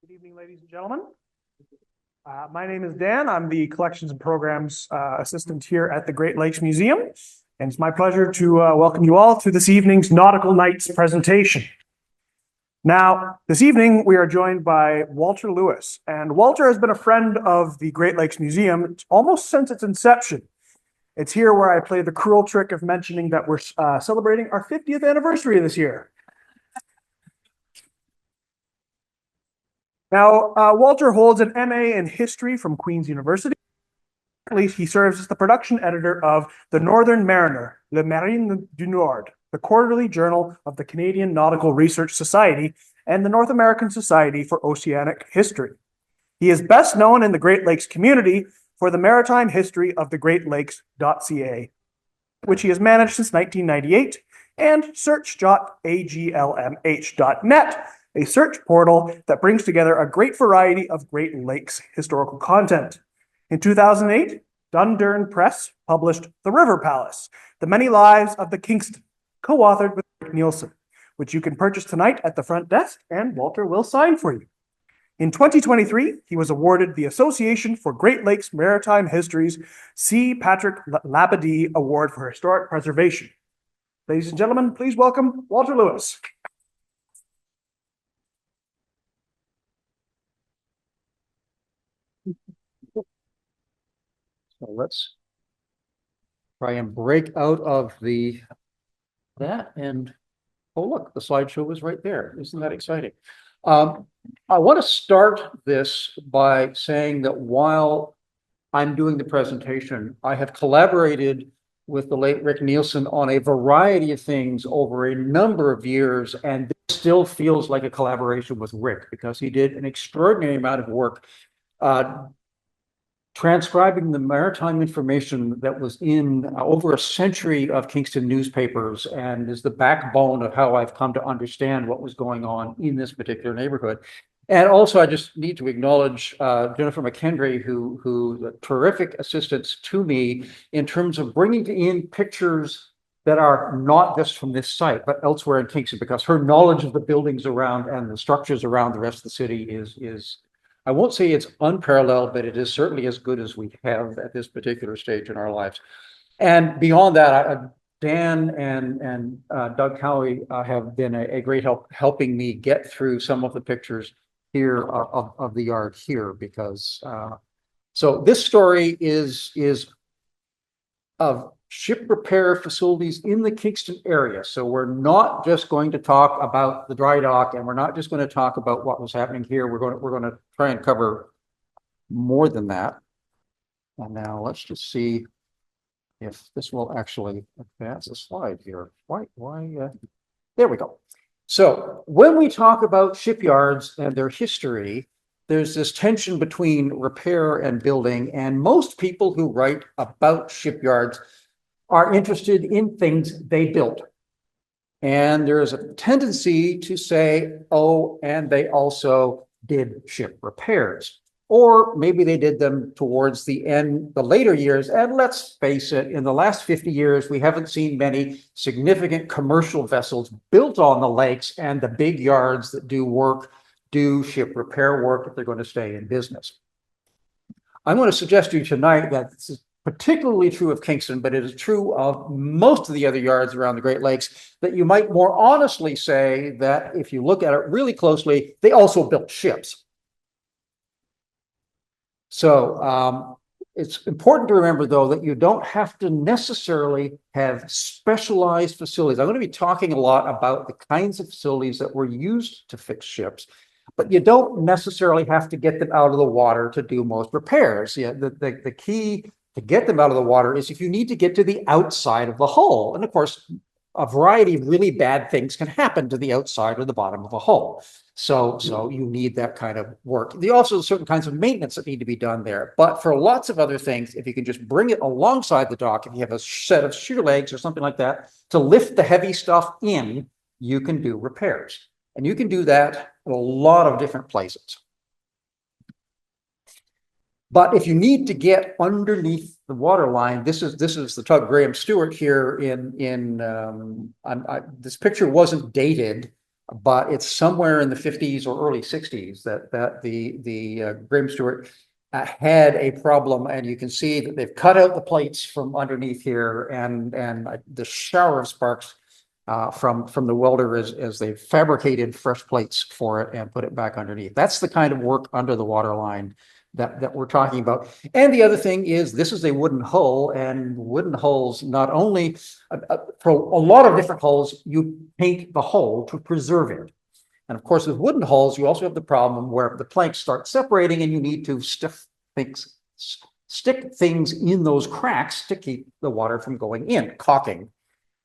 Good evening, ladies and gentlemen. My name is Dan. I'm the Collections and Programs Assistant here at the Great Lakes Museum. And it's my pleasure to welcome you all to this evening's Nautical Nights presentation. Now, this evening, we are joined by Walter Lewis. And Walter has been a friend of the Great Lakes Museum almost since its inception. It's here where I play the cruel trick of mentioning that we're celebrating our 50th anniversary this year. Now, Walter holds an MA in history from Queen's University. He serves as the production editor of The Northern Mariner, Le Marin du Nord, the quarterly journal of the Canadian Nautical Research Society and the North American Society for Oceanic History. He is best known in the Great Lakes community for the Maritime History of the Great Lakes.ca, which he has managed since 1998, and search.aglmh.net, a search portal that brings together a great variety of Great Lakes historical content. In 2008, Dundurn Press published The River Palace, The Many Lives of the Kingston, co-authored with Rick Nielsen, which you can purchase tonight at the front desk, and Walter will sign for you. In 2023, he was awarded the Association for Great Lakes Maritime History's C. Patrick Labadie Award for Historic Preservation. Ladies and gentlemen, please welcome Walter Lewis. So let's try and break out of that and, oh, look, the slideshow is right there. Isn't that exciting? I want to start this by saying that while I'm doing the presentation, I have collaborated with the late Rick Nielsen on a variety of things over a number of years, and this still feels like a collaboration with Rick because he did an extraordinary amount of work transcribing the maritime information that was in over a century of Kingston newspapers and is the backbone of how I've come to understand what was going on in this particular neighborhood. And also, I just need to acknowledge Jennifer McHenry, who terrific assistance to me in terms of bringing in pictures that are not just from this site, but elsewhere in Kingston, because her knowledge of the buildings around and the structures around the rest of the city is I won't say it's unparalleled, but it is certainly as good as we have at this particular stage in our lives. And beyond that, Dan and Doug Cowie have been a great help helping me get through some of the pictures here of the yard here, because so this story is of ship repair facilities in the Kingston area. So we're not just going to talk about the dry dock, and we're not just going to talk about what was happening here. We're going to try and cover more than that. And now let's just see if this will actually advance a slide here. There we go. So when we talk about shipyards and their history, there's this tension between repair and building, and most people who write about shipyards are interested in things they built. And there's a tendency to say, oh, and they also did ship repairs. Or maybe they did them towards the later years. And let's face it, in the last 50 years, we haven't seen many significant commercial vessels built on the lakes, and the big yards that do ship repair work if they're going to stay in business. I'm going to suggest to you tonight that this is particularly true of Kingston, but it is true of most of the other yards around the Great Lakes, that you might more honestly say that if you look at it really closely, they also built ships. So it's important to remember, though, that you don't have to necessarily have specialized facilities. I'm going to be talking a lot about the kinds of facilities that were used to fix ships, but you don't necessarily have to get them out of the water to do most repairs. Yeah, the key to get them out of the water is if you need to get to the outside of the hull. And of course, a variety of really bad things can happen to the outside or the bottom of a hull. So you need that kind of work. There are also certain kinds of maintenance that need to be done there. But for lots of other things, if you can just bring it alongside the dock, if you have a set of shear legs or something like that to lift the heavy stuff in, you can do repairs. And you can do that in a lot of different places. But if you need to get underneath the water line, this is the tug Graham Stewart here this picture wasn't dated. but it's somewhere in the 50s or early 60s that the Graham Stewart had a problem, and you can see that they've cut out the plates from underneath here, and the shower of sparks from the welder as they fabricated fresh plates for it and put it back underneath. That's the kind of work under the waterline that we're talking about. And the other thing is, this is a wooden hull, and wooden hulls, not only for a lot of different hulls, you paint the hull to preserve it. And of course, with wooden hulls, you also have the problem where the planks start separating and you need to stick things in those cracks to keep the water from going in, caulking.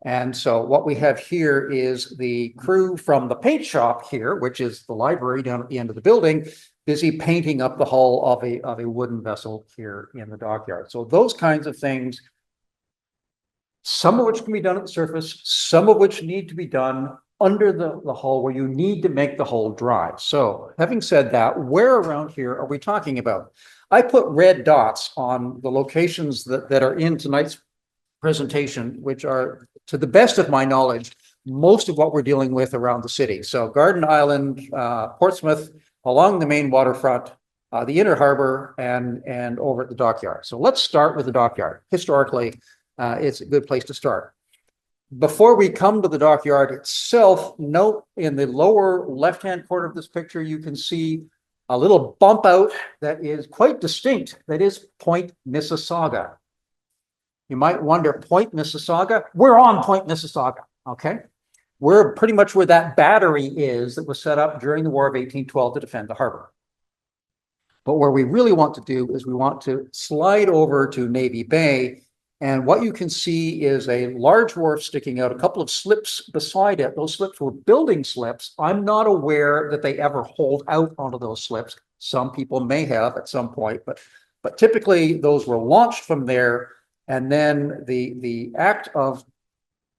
And so what we have here is the crew from the paint shop here, which is the library down at the end of the building, busy painting up the hull of a wooden vessel here in the dockyard. So those kinds of things, some of which can be done at the surface, some of which need to be done under the hull, where you need to make the hull dry. So having said that, where around here are we talking about? I put red dots on the locations that are in tonight's presentation, which are, to the best of my knowledge, most of what we're dealing with around the city. So Garden Island, Portsmouth, along the main waterfront, the inner harbor, and over at the dockyard. So let's start with the dockyard. Historically, it's a good place to start. Before we come to the dockyard itself, note in the lower left-hand corner of this picture, you can see a little bump out that is quite distinct. That is Point Mississauga. You might wonder, Point Mississauga? We're on Point Mississauga, okay? We're pretty much where that battery is that was set up during the War of 1812 to defend the harbor. But where we really want to do is we want to slide over to Navy Bay, and what you can see is a large wharf sticking out, a couple of slips beside it. Those slips were building slips. I'm not aware that they ever hold out onto those slips. Some people may have at some point, but typically those were launched from there. And then the act of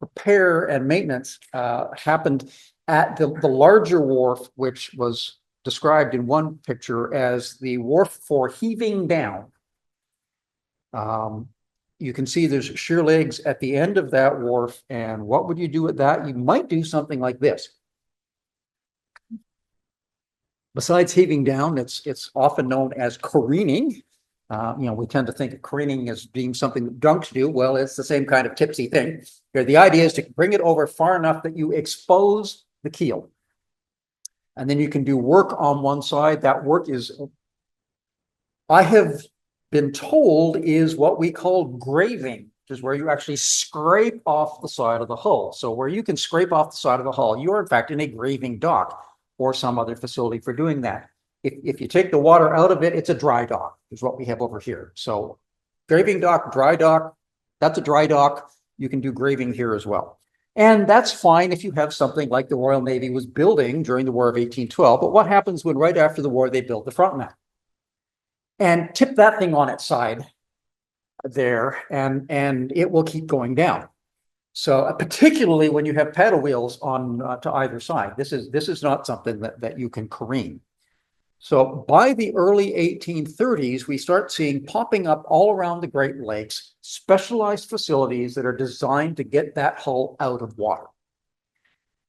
repair and maintenance happened at the larger wharf, which was described in one picture as the wharf for heaving down. You can see there's sheer legs at the end of that wharf. And what would you do with that? You might do something like this. Besides heaving down, it's often known as careening. We tend to think of careening as being something that drunks do. Well, it's the same kind of tipsy thing. Here, the idea is to bring it over far enough that you expose the keel. And then you can do work on one side. That work is, I have been told, is what we call graving, which is where you actually scrape off the side of the hull. So where you can scrape off the side of the hull, you are in fact in a graving dock or some other facility for doing that. If you take the water out of it, it's a dry dock, is what we have over here. So graving dock, dry dock, that's a dry dock. You can do graving here as well. And that's fine if you have something like the Royal Navy was building during the War of 1812. But what happens when right after the war, they build the frontman? And tip that thing on its side there, and it will keep going down. So particularly when you have paddle wheels on to either side, this is not something that you can careen. So by the early 1830s, we start seeing popping up all around the Great Lakes specialized facilities that are designed to get that hull out of water.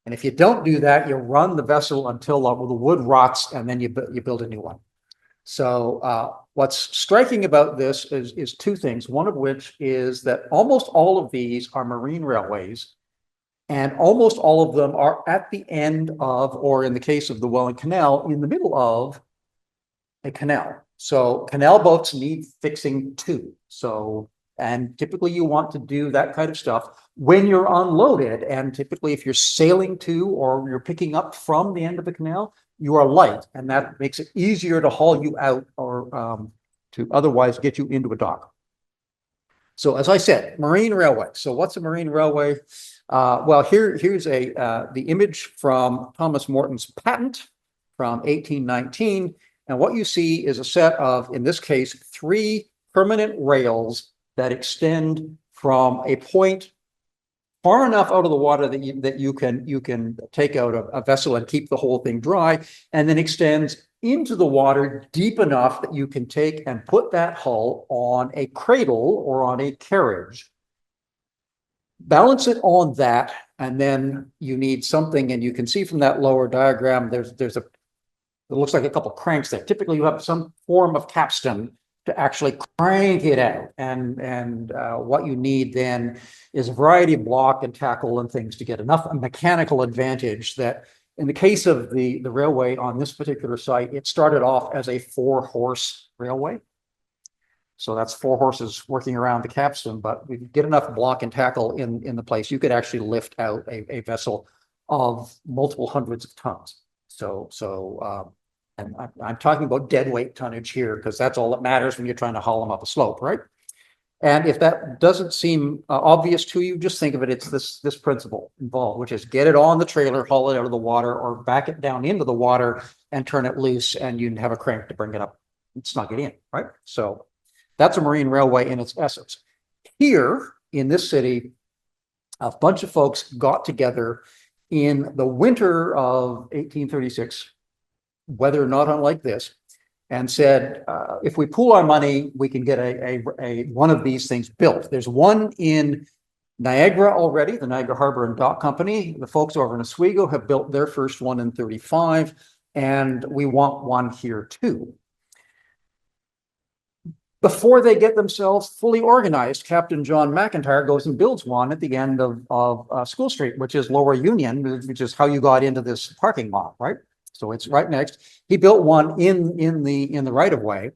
And if you don't do that, you run the vessel until the wood rots, and then you build a new one. So what's striking about this is two things, one of which is that almost all of these are marine railways, and almost all of them are at the end of, or in the case of the Welland Canal, in the middle of a canal. So canal boats need fixing too. So, and typically you want to do that kind of stuff when you're unloaded. And typically if you're sailing to, or you're picking up from the end of the canal, you are light, and that makes it easier to haul you out or to otherwise get you into a dock. So as I said, marine railway. So what's a marine railway? Well, here's the image from Thomas Morton's patent from 1819. And what you see is a set of, in this case, 3 permanent rails that extend from a point far enough out of the water that you can take out a vessel and keep the whole thing dry, and then extends into the water deep enough that you can take and put that hull on a cradle or on a carriage, balance it on that, And then you need something, and you can see from that lower diagram, it looks like a couple cranks there. Typically, you have some form of capstan to actually crank it out. And what you need then is a variety of block and tackle and things to get enough mechanical advantage that in the case of the railway on this particular site, it started off as a 4-horse railway. So that's 4 horses working around the capstan, but we get enough block and tackle in the place, you could actually lift out a vessel of multiple hundreds of tons. And I'm talking about dead weight tonnage here because that's all that matters when you're trying to haul them up a slope, right? And if that doesn't seem obvious to you, just think of it, it's this principle involved, which is get it on the trailer, haul it out of the water, or back it down into the water and turn it loose, and you can have a crank to bring it up and snug it in, right? So that's a marine railway in its essence. Here in this city, a bunch of folks got together in the winter of 1836, weather not unlike this, and said, if we pool our money, we can get a one of these things built. There's one in Niagara already, the Niagara Harbor and Dock Company. The folks over in Oswego have built their first one in 35, and we want one here too. Before they get themselves fully organized, Captain John McIntyre goes and builds one at the end of School Street, which is Lower Union, which is how you got into this parking lot, right? So it's right next. He built one in the right of way.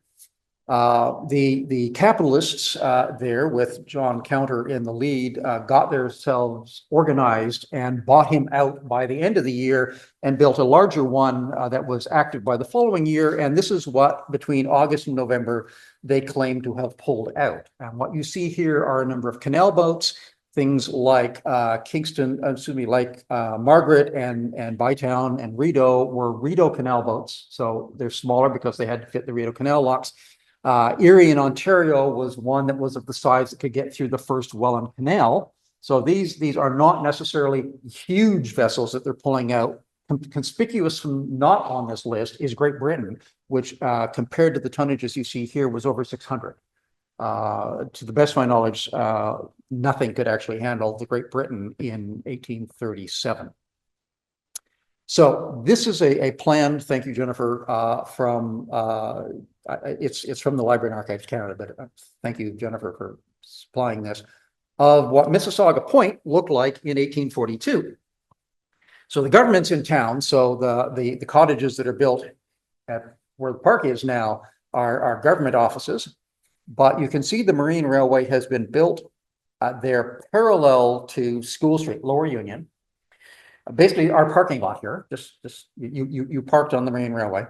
The capitalists there, with John Counter in the lead, got themselves organized and bought him out by the end of the year and built a larger one that was active by the following year. And this is what, between August and November, they claim to have pulled out. And what you see here are a number of canal boats, things like Kingston, like Margaret and Bytown and Rideau were Rideau canal boats. So they're smaller because they had to fit the Rideau canal locks. Erie in Ontario was one that was of the size that could get through the first Welland Canal. So these are not necessarily huge vessels that they're pulling out. Conspicuous from not on this list is Great Britain, which compared to the tonnages you see here was over 600. To the best of my knowledge, nothing could actually handle the Great Britain in 1837. So this is a plan, thank you, Jennifer, it's from the Library and Archives Canada, but thank you, Jennifer, for supplying this, of what Mississauga Point looked like in 1842. So the government's in town, so the cottages that are built at where the park is now are government offices, but you can see the Marine Railway has been built there parallel to School Street, Lower Union. Basically, our parking lot here, you parked on the Marine Railway,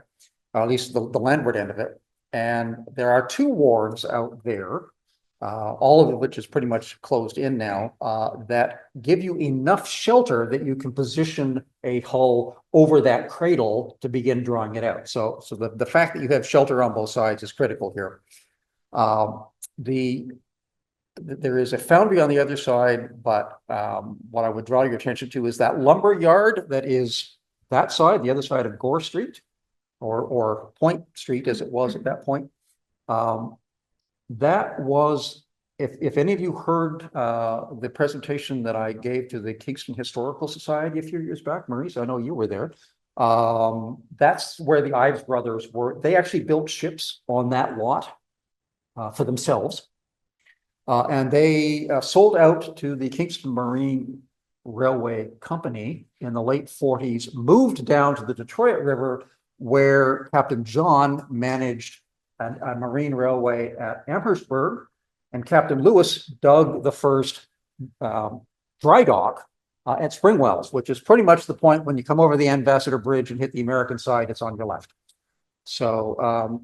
or at least the landward end of it. And there are 2 wharves out there, all of which is pretty much closed in now, that give you enough shelter that you can position a hull over that cradle to begin drawing it out. So the fact that you have shelter on both sides is critical here. There is a foundry on the other side, but what I would draw your attention to is that lumber yard that is that side, the other side of Gore Street, or Point Street as it was at that point. That was, if any of you heard the presentation that I gave to the Kingston Historical Society a few years back, Maurice, I know you were there. That's where the Ives brothers were. They actually built ships on that lot for themselves. And they sold out to the Kingston Marine Railway Company in the late 40s, moved down to the Detroit River, where Captain John managed a marine railway at Amherstburg, and Captain Lewis dug the first dry dock at Springwells, which is pretty much the point when you come over the Ambassador Bridge and hit the American side, it's on your left. So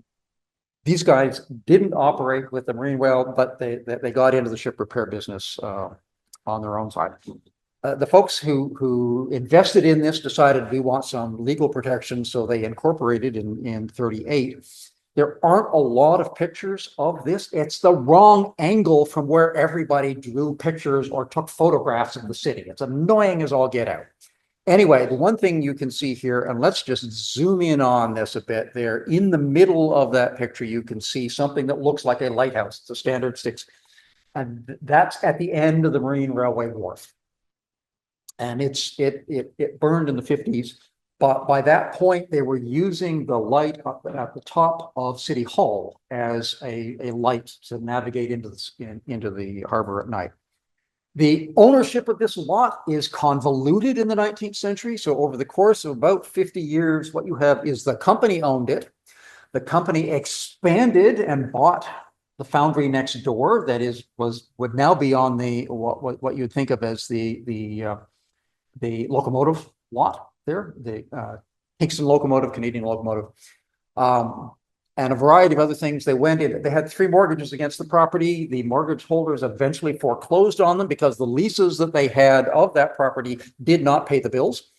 these guys didn't operate with the marine rail, but they got into the ship repair business on their own side. The folks who invested in this decided we want some legal protection, so they incorporated in 38. There aren't a lot of pictures of this. It's the wrong angle from where everybody drew pictures or took photographs of the city. It's annoying as all get out. Anyway, the one thing you can see here, and let's just zoom in on this a bit there, in the middle of that picture, you can see something that looks like a lighthouse. It's a standard 6. And that's at the end of the Marine Railway Wharf. and it burned in the 50s. But by that point, they were using the light up at the top of City Hall as a light to navigate into the harbor at night. The ownership of this lot is convoluted in the 19th century. So over the course of about 50 years, what you have is the company owned it. The company expanded and bought the foundry next door. That would now be on the what you'd think of as the locomotive lot there, the Kingston locomotive, Canadian locomotive. And a variety of other things. They had 3 mortgages against the property. The mortgage holders eventually foreclosed on them because the leases that they had of that property did not pay the bills.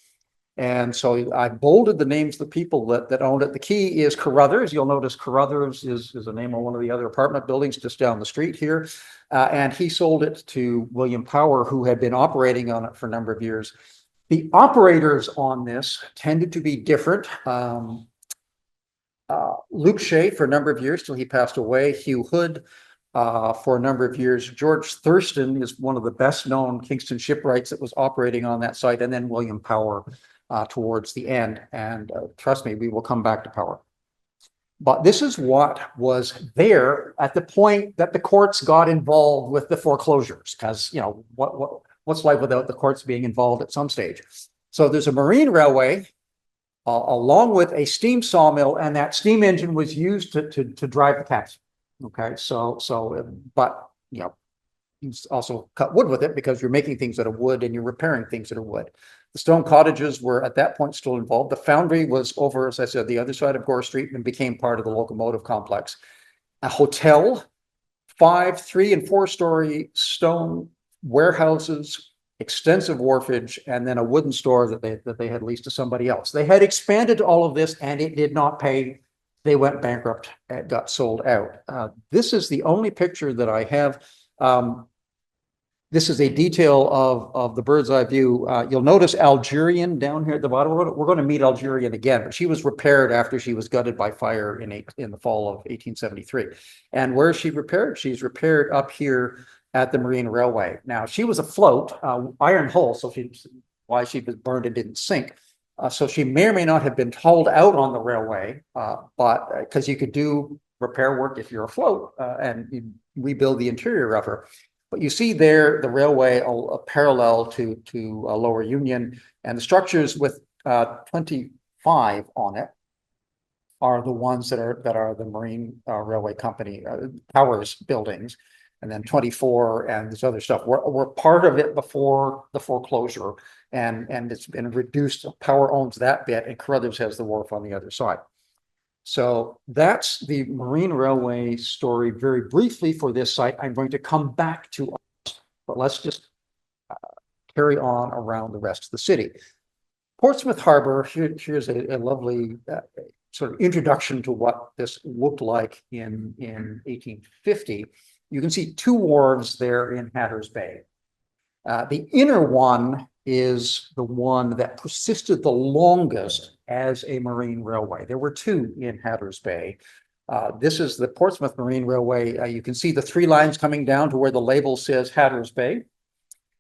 And so I bolded the names of the people that owned it. The key is Carruthers. You'll notice Carruthers is the name of one of the other apartment buildings just down the street here. And he sold it to William Power, who had been operating on it for a number of years. The operators on this tended to be different. Luke Shea for a number of years till he passed away. Hugh Hood for a number of years. George Thurston is one of the best known Kingston shipwrights that was operating on that site, and then William Power towards the end. And trust me, we will come back to Power. But this is what was there at the point that the courts got involved with the foreclosures, because what's life without the courts being involved at some stage? So there's a marine railway along with a steam sawmill, and that steam engine was used to drive the cabs. Okay, but you also cut wood with it because you're making things out of wood and you're repairing things out of wood. The stone cottages were at that point still involved. The foundry was over, as I said, the other side of Gore Street and became part of the locomotive complex. A hotel, 5, 3, and 4-story stone warehouses, extensive wharfage, and then a wooden store that they had leased to somebody else. They had expanded all of this and it did not pay. They went bankrupt and got sold out. This is the only picture that I have. This is a detail of the bird's eye view. You'll notice Algerian down here at the bottom. We're going to meet Algerian again, but she was repaired after she was gutted by fire in the fall of 1873. And where is she repaired? She's repaired up here at the Marine Railway. Now, she was afloat, iron hull, so why she was burned and didn't sink. So she may or may not have been hauled out on the railway, but because you could do repair work if you're afloat and you rebuild the interior of her. But you see there the railway parallel to Lower Union, and the structures with 25 on it are the ones that are the Marine Railway Company Powers buildings. And then 24 and this other stuff were part of it before the foreclosure, and it's been reduced. Power owns that bit, and Carruthers has the wharf on the other side. So that's the Marine Railway story very briefly for this site. I'm going to come back to us, but let's just carry on around the rest of the city. Portsmouth Harbor, here's a lovely sort of introduction to what this looked like in 1850. You can see 2 wharves there in Hatteras Bay. The inner one is the one that persisted the longest as a marine railway. There were 2 in Hatteras Bay. This is the Portsmouth Marine Railway. You can see the 3 lines coming down to where the label says Hatteras Bay.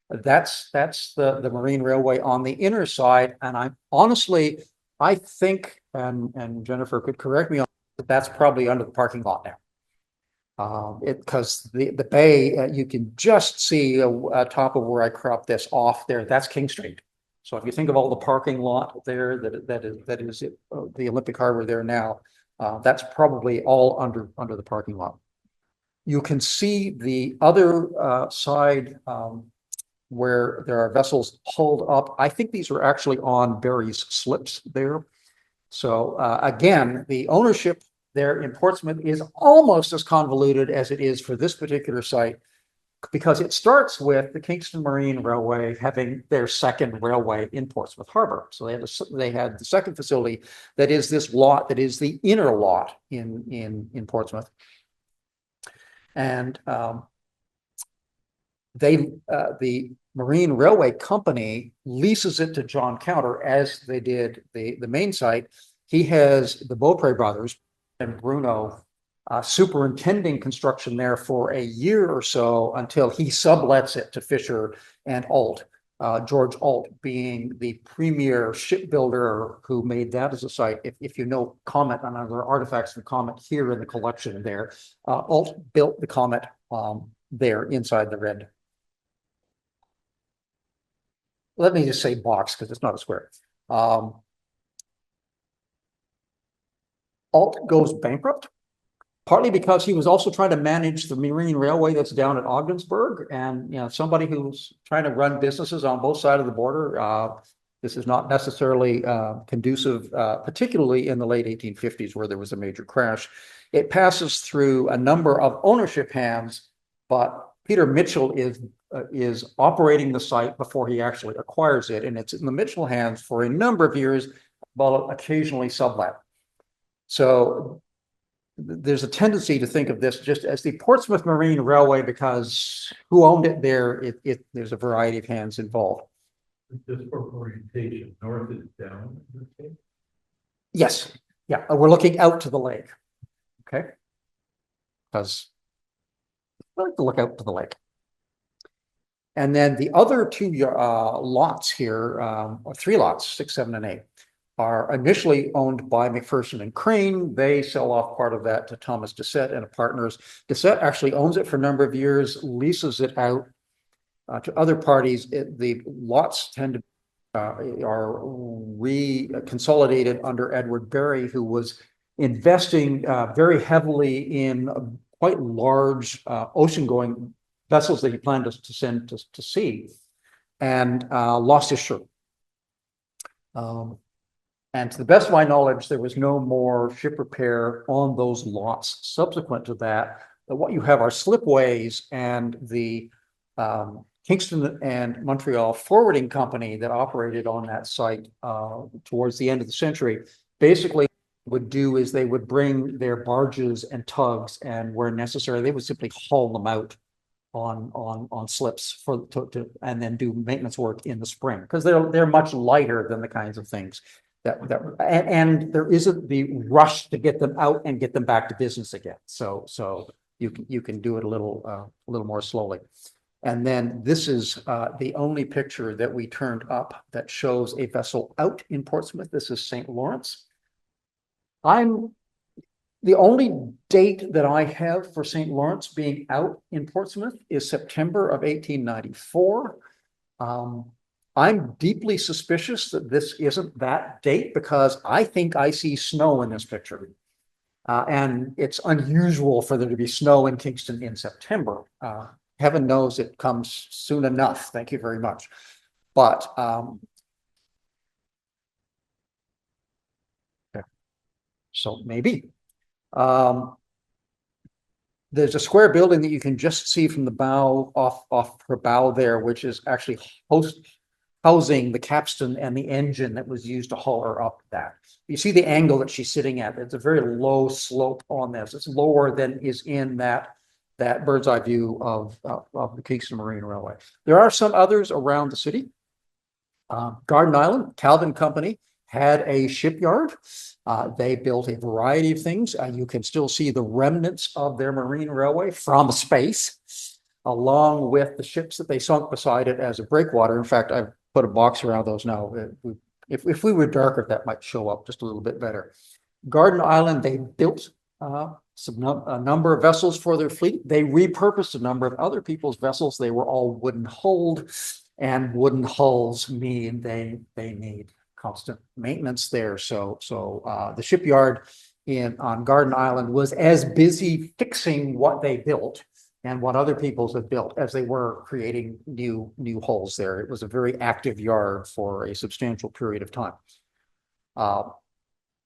That's the Marine Railway on the inner side. And I think, and Jennifer could correct me on that, that's probably under the parking lot now. Because the bay, you can just see top of where I cropped this off there. That's King Street. So if you think of all the parking lot there, that is the Olympic Harbor there now, that's probably all under the parking lot. You can see the other side where there are vessels pulled up. I think these were actually on Barry's slips there. So again, the ownership there in Portsmouth is almost as convoluted as it is for this particular site, because it starts with the Kingston Marine Railway having their second railway in Portsmouth Harbor. So they had the second facility that is this lot that is the inner lot in Portsmouth. And the Marine Railway Company leases it to John Counter, as they did the main site. He has the Beaupre brothers and Bruno superintending construction there for a year or so until he sublets it to Fisher and Alt. George Ault being the premier shipbuilder who made that as a site. If you know Comet and other artifacts from Comet here in the collection there, Ault built the Comet there inside the red. Let me just say box because it's not a square. Ault goes bankrupt, partly because he was also trying to manage the marine railway that's down at Ogdensburg. And, you know, somebody who's trying to run businesses on both sides of the border, this is not necessarily conducive, particularly in the late 1850s where there was a major crash. It passes through a number of ownership hands, but Peter Mitchell is operating the site before he actually acquires it. And it's in the Mitchell hands for a number of years, but occasionally sublet. So there's a tendency to think of this just as the Portsmouth Marine Railway because who owned it there, there's a variety of hands involved. Just for orientation, north is down. Yes, yeah, we're looking out to the lake. Okay, because I like to look out to the lake. And then the other two lots here, or three lots, 6, 7, and 8, are initially owned by McPherson and Crane. They sell off part of that to Thomas Doucette and partners. Doucette actually owns it for a number of years, leases it out to other parties. The lots tend to are reconsolidated under Edward Berry, who was investing very heavily in quite large ocean-going vessels that he planned to send to sea, and lost his shirt. And to the best of my knowledge, there was no more ship repair on those lots subsequent to that. But what you have are slipways and the Kingston and Montreal Forwarding Company that operated on that site towards the end of the century. Basically, what would do is they would bring their barges and tugs, and where necessary, they would simply haul them out on slips and then do maintenance work in the spring because they're much lighter than the kinds of things and there isn't the rush to get them out and get them back to business again. So you can do it a little more slowly. And then this is the only picture that we turned up that shows a vessel out in Portsmouth. This is St. Lawrence. The only date that I have for St. Lawrence being out in Portsmouth is September of 1894. I'm deeply suspicious that this isn't that date because I think I see snow in this picture. And it's unusual for there to be snow in Kingston in September. Heaven knows it comes soon enough. Thank you very much. But so maybe. There's a square building that you can just see from the bow off her bow there, which is actually housing the capstan and the engine that was used to haul her up that. You see the angle that she's sitting at. It's a very low slope on this. It's lower than is in that bird's eye view of the Kingston Marine Railway. There are some others around the city. Garden Island, Calvin Company had a shipyard. They built a variety of things. You can still see the remnants of their marine railway from space, along with the ships that they sunk beside it as a breakwater. In fact, I've put a box around those now. If we were darker, that might show up just a little bit better. Garden Island, they built a number of vessels for their fleet. They repurposed a number of other people's vessels. They were all wooden hulled, and wooden hulls mean they need constant maintenance there. So the shipyard on Garden Island was as busy fixing what they built and what other peoples had built as they were creating new hulls there. It was a very active yard for a substantial period of time.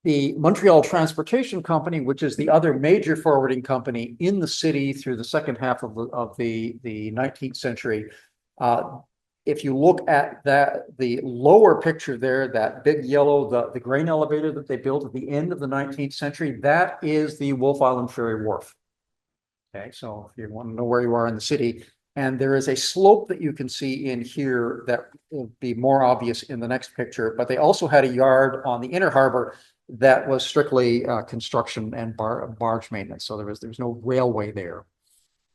The Montreal Transportation Company, which is the other major forwarding company in the city through the second half of the 19th century, if you look at the lower picture there, that big yellow, the grain elevator that they built at the end of the 19th century, that is the Wolfe Island Ferry Wharf. Okay, so if you want to know where you are in the city, and there is a slope that you can see in here that will be more obvious in the next picture, but they also had a yard on the inner harbor that was strictly construction and barge maintenance. So there was no railway there.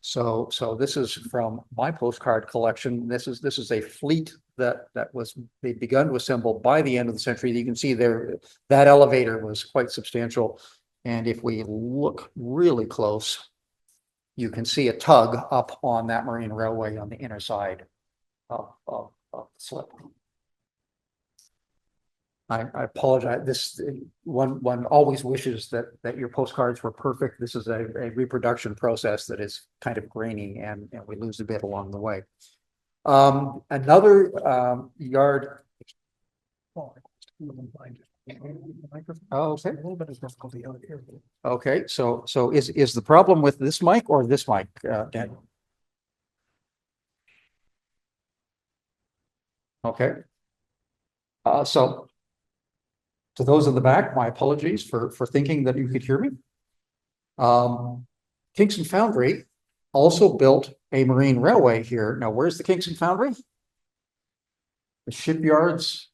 So this is from my postcard collection. This is a fleet that they begun to assemble by the end of the century. You can see there that elevator was quite substantial. And if we look really close, you can see a tug up on that marine railway on the inner side of the slip. I apologize. This one always wishes that your postcards were perfect. This is a reproduction process that is kind of grainy, and we lose a bit along the way. Another yard. Oh, okay. A little bit of difficulty out here. Okay, so is the problem with this mic or this mic, Daniel? Okay. So to those in the back, my apologies for thinking that you could hear me. Kingston Foundry also built a marine railway here. Now, where's the Kingston Foundry? The shipyards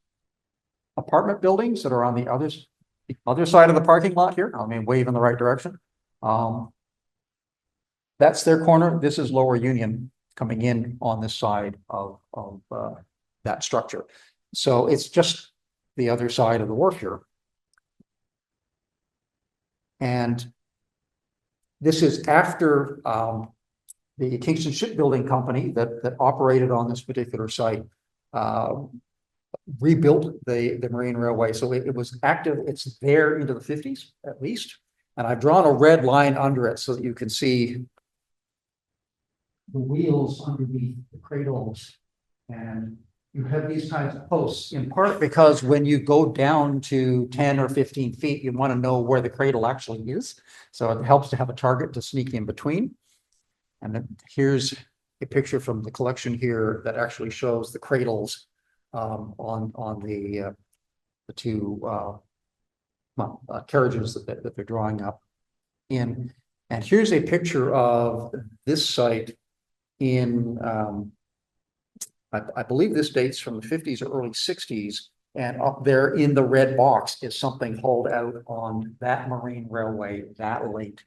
apartment buildings that are on the other side of the parking lot here. I mean, wave in the right direction. That's their corner. This is Lower Union coming in on this side of that structure. So it's just the other side of the wharf here. And this is after the Kingston Shipbuilding Company that operated on this particular site rebuilt the marine railway. So it was active. It's there into the 50s at least. And I've drawn a red line under it so that you can see the wheels underneath the cradles. And you have these kinds of posts, in part because when you go down to 10 or 15 feet, you want to know where the cradle actually is. So it helps to have a target to sneak in between. And then here's a picture from the collection here that actually shows the cradles on the two carriages that they're drawing up in. And here's a picture of this site in I believe this dates from the 50s or early 60s, and up there in the red box is something hauled out on that marine railway that late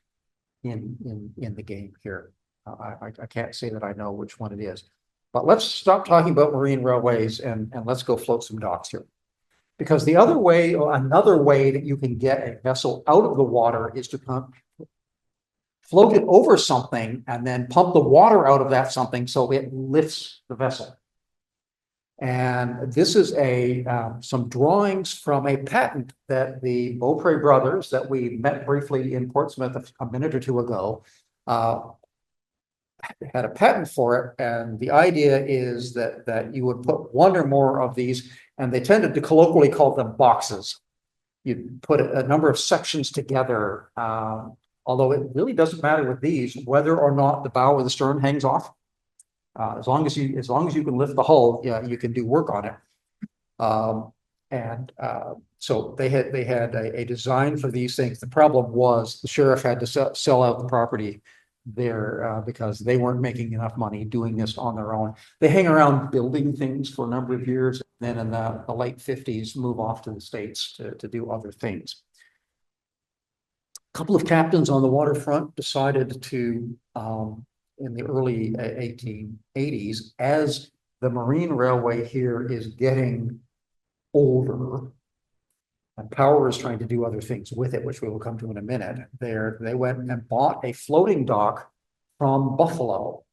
in the game here. I can't say that I know which one it is, but let's stop talking about marine railways and let's go float some docks here. Because the other way, or another way that you can get a vessel out of the water is to float it over something and then pump the water out of that something so it lifts the vessel. And this is some drawings from a patent that the Beaupre brothers that we met briefly in Portsmouth a minute or two ago had a patent for it. And the idea is that you would put one or more of these, and they tended to colloquially call them boxes. You put a number of sections together, although it really doesn't matter with these whether or not the bow or the stern hangs off. As long as you can lift the hull, yeah, you can do work on it. So they had a design for these things. The problem was the sheriff had to sell out the property there because they weren't making enough money doing this on their own. They hang around building things for a number of years, and then in the late 50s move off to the States to do other things. A couple of captains on the waterfront decided to in the early 1880s, as the marine railway here is getting older and Power is trying to do other things with it, which we will come to in a minute, they went and bought a floating dock from Buffalo.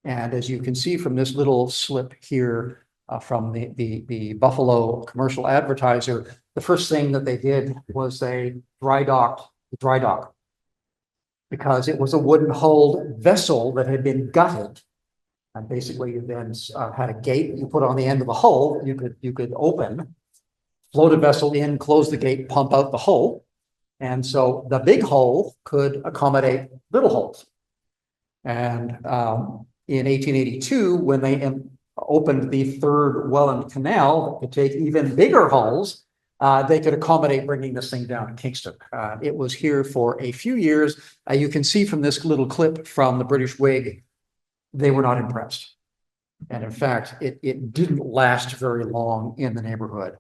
And as you can see from this little slip here from the Buffalo Commercial Advertiser, the first thing that they did was they dry dock, because it was a wooden hulled vessel that had been gutted, and basically then had a gate you put on the end of the hull. You could open, float a vessel in, close the gate, pump out the hull, and so the big hull could accommodate little hulls. And in 1882, when they opened the third Welland Canal that could take even bigger hulls, they could accommodate bringing this thing down to Kingston. It was here for a few years. You can see from this little clip from the British Whig, they were not impressed. And in fact, it didn't last very long in the neighborhood.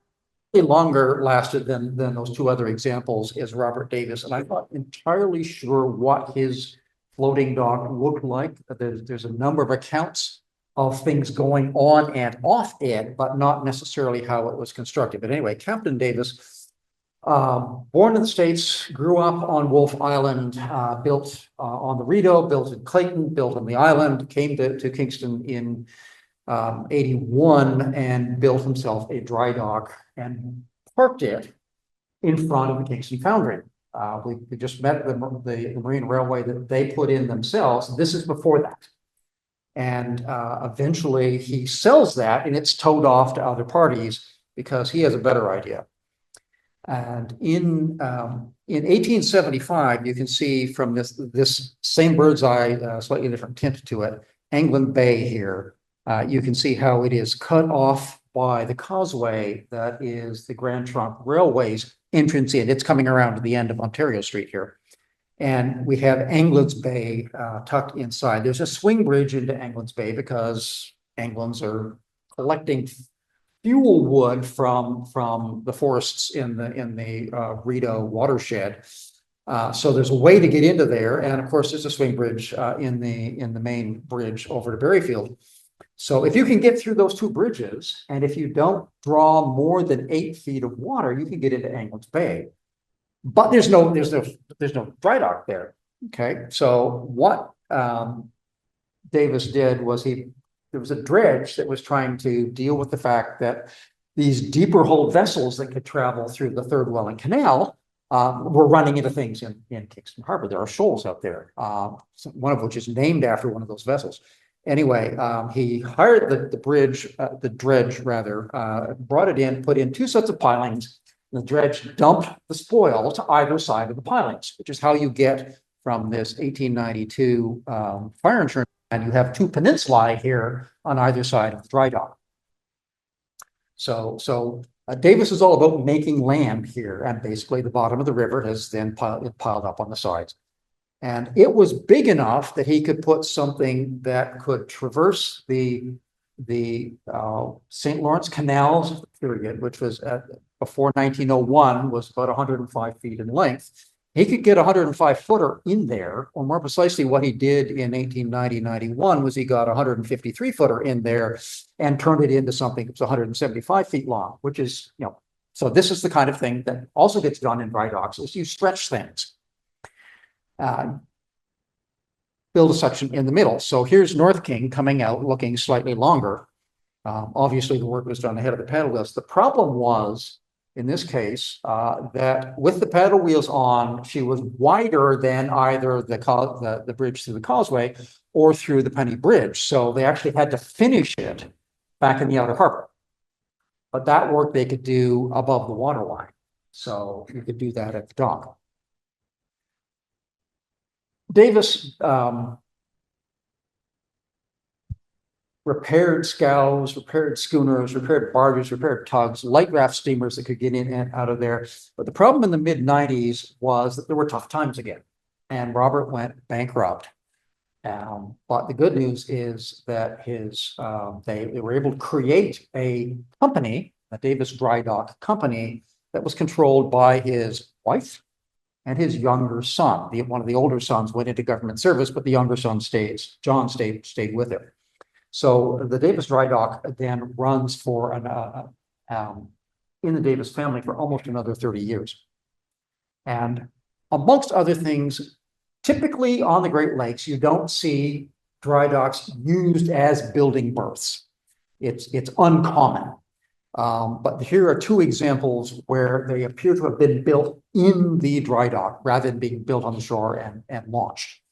Longer lasted than those two other examples is Robert Davis. And I'm not entirely sure what his floating dock looked like. There's a number of accounts of things going on and off it, but not necessarily how it was constructed. But anyway, Captain Davis, born in the States, grew up on Wolfe Island, built on the Rideau, built in Clayton, built on the island, came to Kingston in 81 and built himself a dry dock and parked it in front of the Kingston Foundry. We just met the Marine Railway that they put in themselves. This is before that. And eventually he sells that and it's towed off to other parties because he has a better idea. And in 1875, you can see from this same bird's eye, slightly different tint to it, England Bay here. You can see how it is cut off by the causeway that is the Grand Trunk Railway's entrance in. It's coming around to the end of Ontario Street here. And we have Anglin's Bay tucked inside. There's a swing bridge into Anglin's Bay because Anglins are collecting fuel wood from the forests in the Rideau watershed. So there's a way to get into there. And of course, there's a swing bridge in the main bridge over to Berryfield. So if you can get through those two bridges, and if you don't draw more than 8 feet of water, you can get into Anglin's Bay. But there's no dry dock there. Okay, so what Davis did was there was a dredge that was trying to deal with the fact that these deeper hulled vessels that could travel through the Third Welland Canal were running into things in Kingston Harbor. There are shoals out there, one of which is named after one of those vessels. Anyway, he hired the dredge rather, brought it in, put in 2 sets of pilings. The dredge dumped the spoil to either side of the pilings, which is how you get from this 1892 fire insurance. And you have 2 peninsulae here on either side of the dry dock. So Davis is all about making land here, and basically the bottom of the river has then piled up on the sides. And it was big enough that he could put something that could traverse the St. Lawrence canals of the period, which was before 1901 was about 105 feet in length. He could get a 105 footer in there, or more precisely what he did in 1890-91 was he got a 153 footer in there and turned it into something that's 175 feet long, which is, so this is the kind of thing that also gets done in dry docks is you stretch things. Build a section in the middle. So here's North King coming out looking slightly longer. Obviously the work was done ahead of the paddle wheels. The problem was, in this case, that with the paddle wheels on, she was wider than either the bridge through the causeway or through the Penny Bridge. So they actually had to finish it back in the outer harbor. But that work they could do above the waterline. So you could do that at the dock. Davis repaired scows, repaired schooners, repaired barges, repaired tugs, light raft steamers that could get in and out of there. But the problem in the mid-90s was that there were tough times again, and Robert went bankrupt. But the good news is that they were able to create a company, a Davis Dry Dock Company, that was controlled by his wife and his younger son. One of the older sons went into government service, but the younger son John stayed with him. So the Davis Dry Dock then runs for in the Davis family for almost another 30 years. And amongst other things, typically on the Great Lakes, you don't see dry docks used as building berths. It's uncommon. But here are 2 examples where they appear to have been built in the dry dock rather than being built on the shore and launched.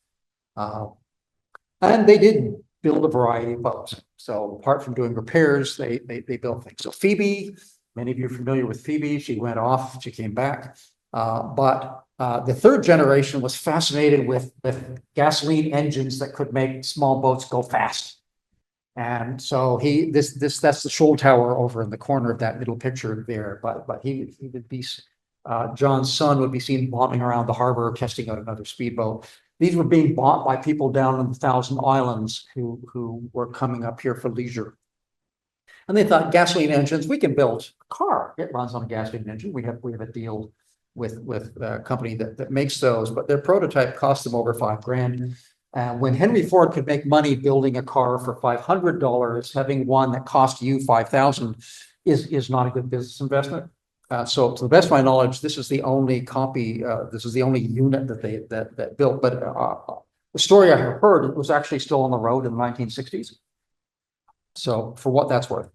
And they did build a variety of boats. So apart from doing repairs, they built things. So Phoebe, many of you are familiar with Phoebe. She went off, she came back. But the 3rd generation was fascinated with gasoline engines that could make small boats go fast. And so that's the shoal tower over in the corner of that middle picture there. But he would be, John's son would be seen bombing around the harbor, testing out another speedboat. These were being bought by people down in the Thousand Islands who were coming up here for leisure. And they thought, gasoline engines, we can build a car. It runs on a gasoline engine. We have a deal with a company that makes those, but their prototype cost them over $5,000. When Henry Ford could make money building a car for $500, having one that cost you $5,000 is not a good business investment. So to the best of my knowledge, this is the only copy, this is the only unit that they built. But the story I have heard, it was actually still on the road in the 1960s. So for what that's worth.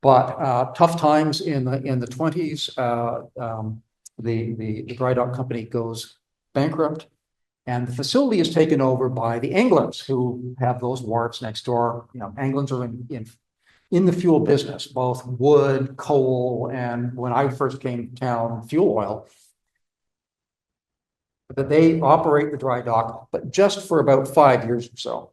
But tough times in the 20s, the dry dock company goes bankrupt, and the facility is taken over by the anglers who have those wharves next door. You know, anglers are in the fuel business, both wood, coal, and when I first came to town, fuel oil. But they operate the dry dock, but just for about 5 years or so.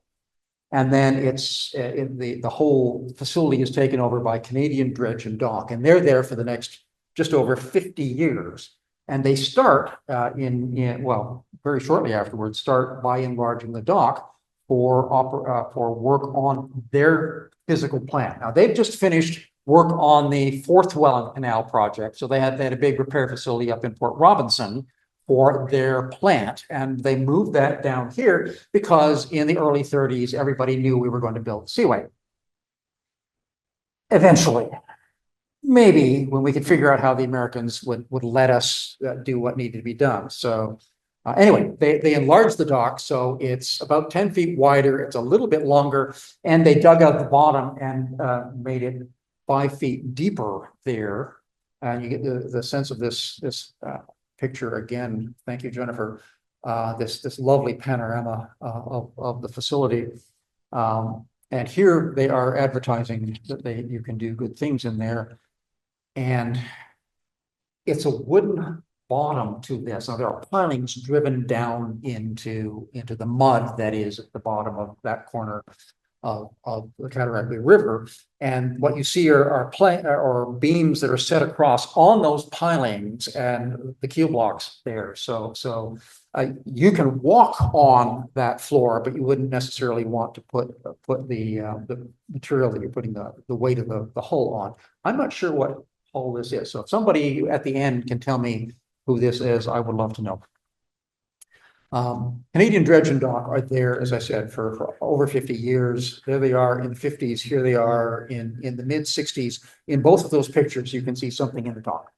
And then it's the whole facility is taken over by Canadian Dredge and Dock, and they're there for the next just over 50 years. And they start well, very shortly afterwards, start by enlarging the dock for work on their physical plant. Now they've just finished work on the Fourth Welland Canal project, so they had a big repair facility up in Port Robinson for their plant, and they moved that down here because in the early 30s, everybody knew we were going to build a seaway. Eventually, maybe when we could figure out how the Americans would let us do what needed to be done. So anyway, they enlarged the dock, so it's about 10 feet wider, it's a little bit longer, and they dug out the bottom and made it 5 feet deeper there. And you get the sense of this picture again. Thank you, Jennifer. This lovely panorama of the facility. And here they are advertising that you can do good things in there. And it's a wooden bottom to this. Now there are pilings driven down into the mud that is at the bottom of that corner of the Cataract River. And what you see are beams that are set across on those pilings and the keel blocks there. So you can walk on that floor, but you wouldn't necessarily want to put the material that you're putting the weight of the hull on. I'm not sure what hull this is. So if somebody at the end can tell me who this is, I would love to know. Canadian Dredge and Dock are there, as I said, for over 50 years. There they are in the 50s. Here they are in the mid 60s. In both of those pictures, you can see something in the dock.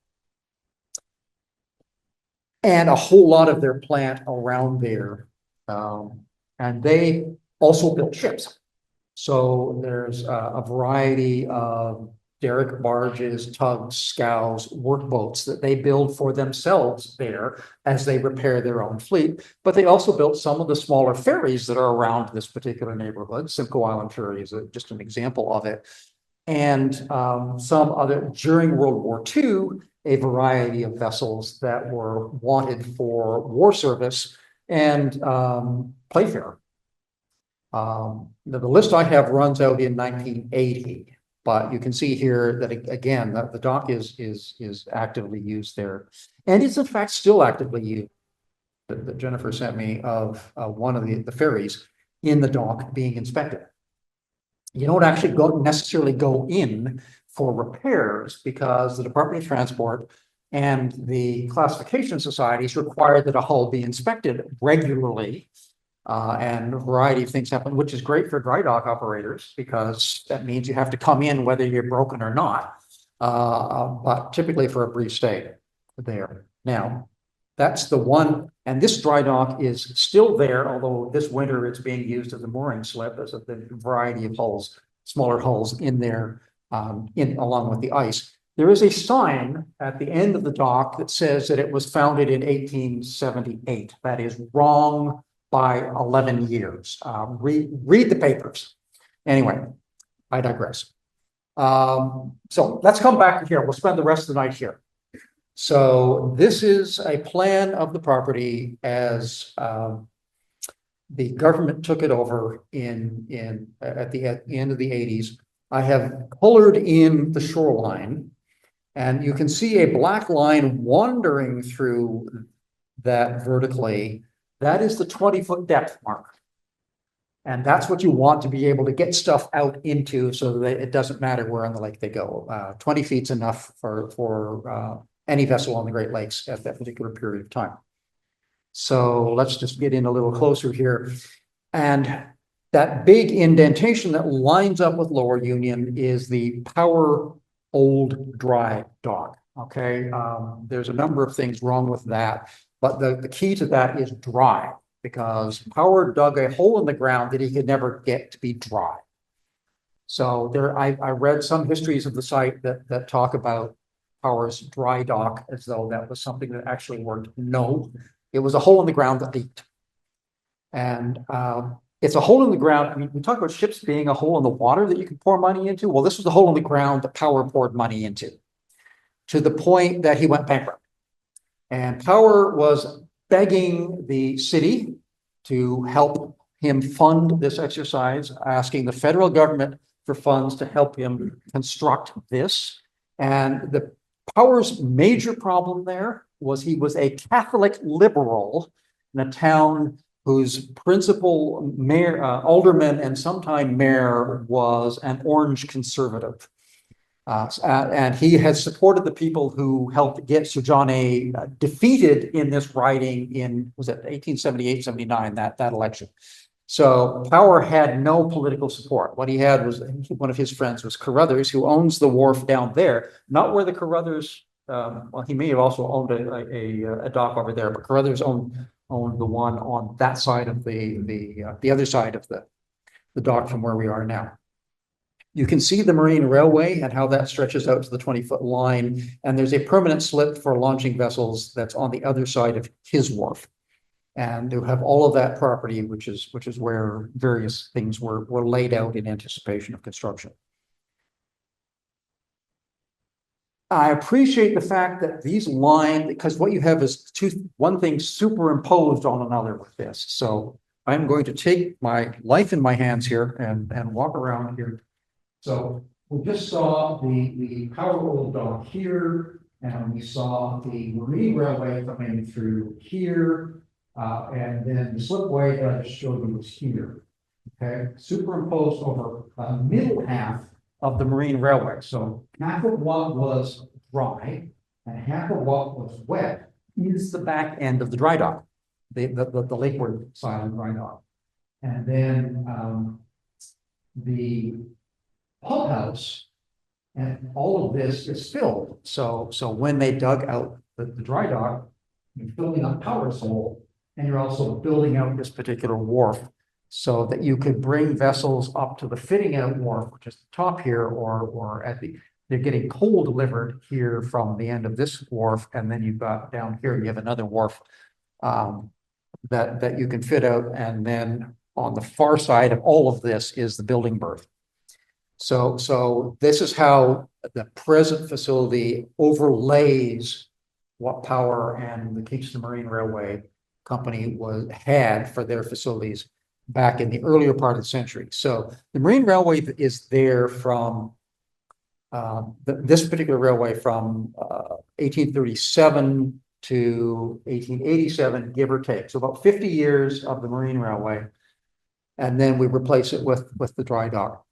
And a whole lot of their plant around there. And they also built ships. So there's a variety of derrick barges, tugs, scows, workboats that they build for themselves there as they repair their own fleet. But they also built some of the smaller ferries that are around this particular neighborhood. Simcoe Island Ferry is just an example of it. And some other, during World War II, a variety of vessels that were wanted for war service and playfair. The list I have runs out in 1980. But you can see here that, again, the dock is actively used there. And it's, in fact, still actively used. That Jennifer sent me of one of the ferries in the dock being inspected. You don't actually necessarily go in for repairs because the Department of Transport and the classification societies require that a hull be inspected regularly. And a variety of things happen, which is great for dry dock operators because that means you have to come in whether you're broken or not, but typically for a brief stay there. Now, that's the one, and this dry dock is still there, although this winter it's being used as a mooring slip as a variety of hulls, smaller hulls in there, along with the ice. There is a sign at the end of the dock that says that it was founded in 1878. That is wrong by 11 years. Read the papers. Anyway, I digress. So let's come back here. We'll spend the rest of the night here. So this is a plan of the property as the government took it over at the end of the 80s. I have colored in the shoreline, and you can see a black line wandering through that vertically. That is the 20-foot depth mark. And that's what you want to be able to get stuff out into so that it doesn't matter where on the lake they go. 20 feet's enough for any vessel on the Great Lakes at that particular period of time. So let's just get in a little closer here. And that big indentation that lines up with Lower Union is the Power Old Dry Dock. Okay, there's a number of things wrong with that, but the key to that is dry, because Power dug a hole in the ground that he could never get to be dry. So I read some histories of the site that talk about Power's dry dock as though that was something that actually worked. No, it was a hole in the ground that leaked. And it's a hole in the ground. I mean, we talk about ships being a hole in the water that you can pour money into. Well, this was the hole in the ground that Power poured money into, to the point that he went bankrupt. And Power was begging the city to help him fund this exercise, asking the federal government for funds to help him construct this. And the Power's major problem there was he was a Catholic liberal in a town whose principal mayor, alderman, and sometime mayor was an orange conservative. And he had supported the people who helped get Sir John A. Defeated in this riding in, was it 1878, 79, that election. So Power had no political support. What he had was, one of his friends was Carruthers, who owns the wharf down there, not where the Carruthers, well, he may have also owned a dock over there, but Carruthers owned the one on that side of the other side of the dock from where we are now. You can see the marine railway and how that stretches out to the 20-foot line, and there's a permanent slip for launching vessels that's on the other side of his wharf. And you have all of that property, which is where various things were laid out in anticipation of construction. I appreciate the fact that these lines, because what you have is one thing superimposed on another with this. So I'm going to take my life in my hands here and walk around here. So we just saw the Power Old Dock here, and we saw the marine railway coming through here, and then the slipway that I just showed you was here. Okay, superimposed over the middle half of the marine railway. So half of what was dry and half of what was wet is the back end of the dry dock, the lakeward side of the dry dock. And then the pump house and all of this is filled. So when they dug out the dry dock, you're filling up Power's hole, and you're also building out this particular wharf so that you could bring vessels up to the fitting out wharf, which is the top here, or at they're getting coal delivered here from the end of this wharf, and then you've got down here, you have another wharf that you can fit out, and then on the far side of all of this is the building berth. So this is how the present facility overlays what Power and the Kingston Marine Railway Company had for their facilities back in the earlier part of the century. So the Marine Railway is there from this particular railway from 1837 to 1887, give or take. So about 50 years of the Marine Railway, and then we replace it with the dry dock.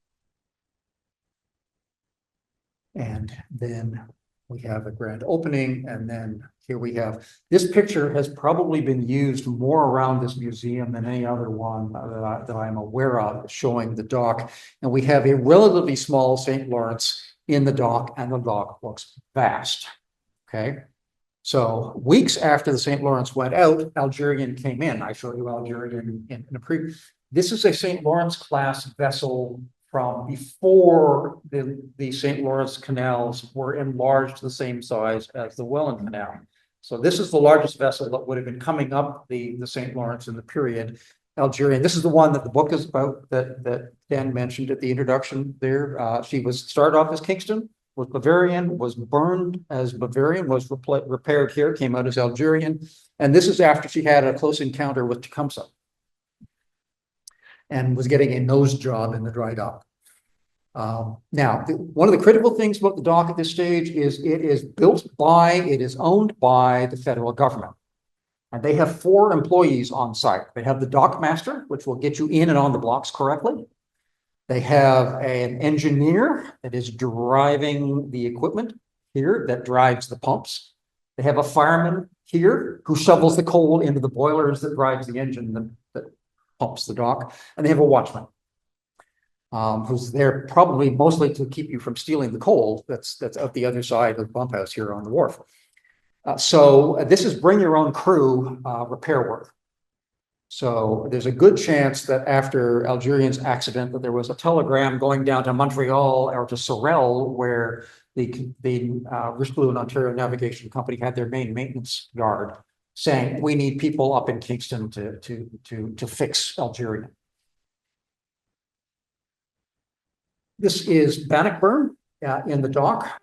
And then we have a grand opening, and then here we have, this picture has probably been used more around this museum than any other one that I'm aware of, showing the dock. And we have a relatively small St. Lawrence in the dock, and the dock looks vast. Okay. So weeks after the St. Lawrence went out, Algerian came in. I showed you Algerian in a previous. This is a St. Lawrence class vessel from before the St. Lawrence canals were enlarged to the same size as the Welland Canal. So this is the largest vessel that would have been coming up the St. Lawrence in the period. Algerian. This is the one that the book is about that Dan mentioned at the introduction there. She started off as Kingston, was Bavarian, was burned as Bavarian, was repaired here, came out as Algerian. And this is after she had a close encounter with Tecumseh and was getting a nose job in the dry dock. Now, one of the critical things about the dock at this stage is it is owned by the federal government. And they have 4 employees on site. They have the dock master, which will get you in and on the blocks correctly. They have an engineer that is driving the equipment here that drives the pumps. They have a fireman here who shovels the coal into the boilers that drives the engine that pumps the dock, and they have a watchman who's there probably mostly to keep you from stealing the coal that's out the other side of the pump house here on the wharf. So this is bring your own crew repair work. So there's a good chance that after Algerian's accident that there was a telegram going down to Montreal or to Sorel, where the Richelieu and Ontario Navigation Company had their main maintenance yard, saying we need people up in Kingston to fix Algerian. This is Bannockburn in the dock.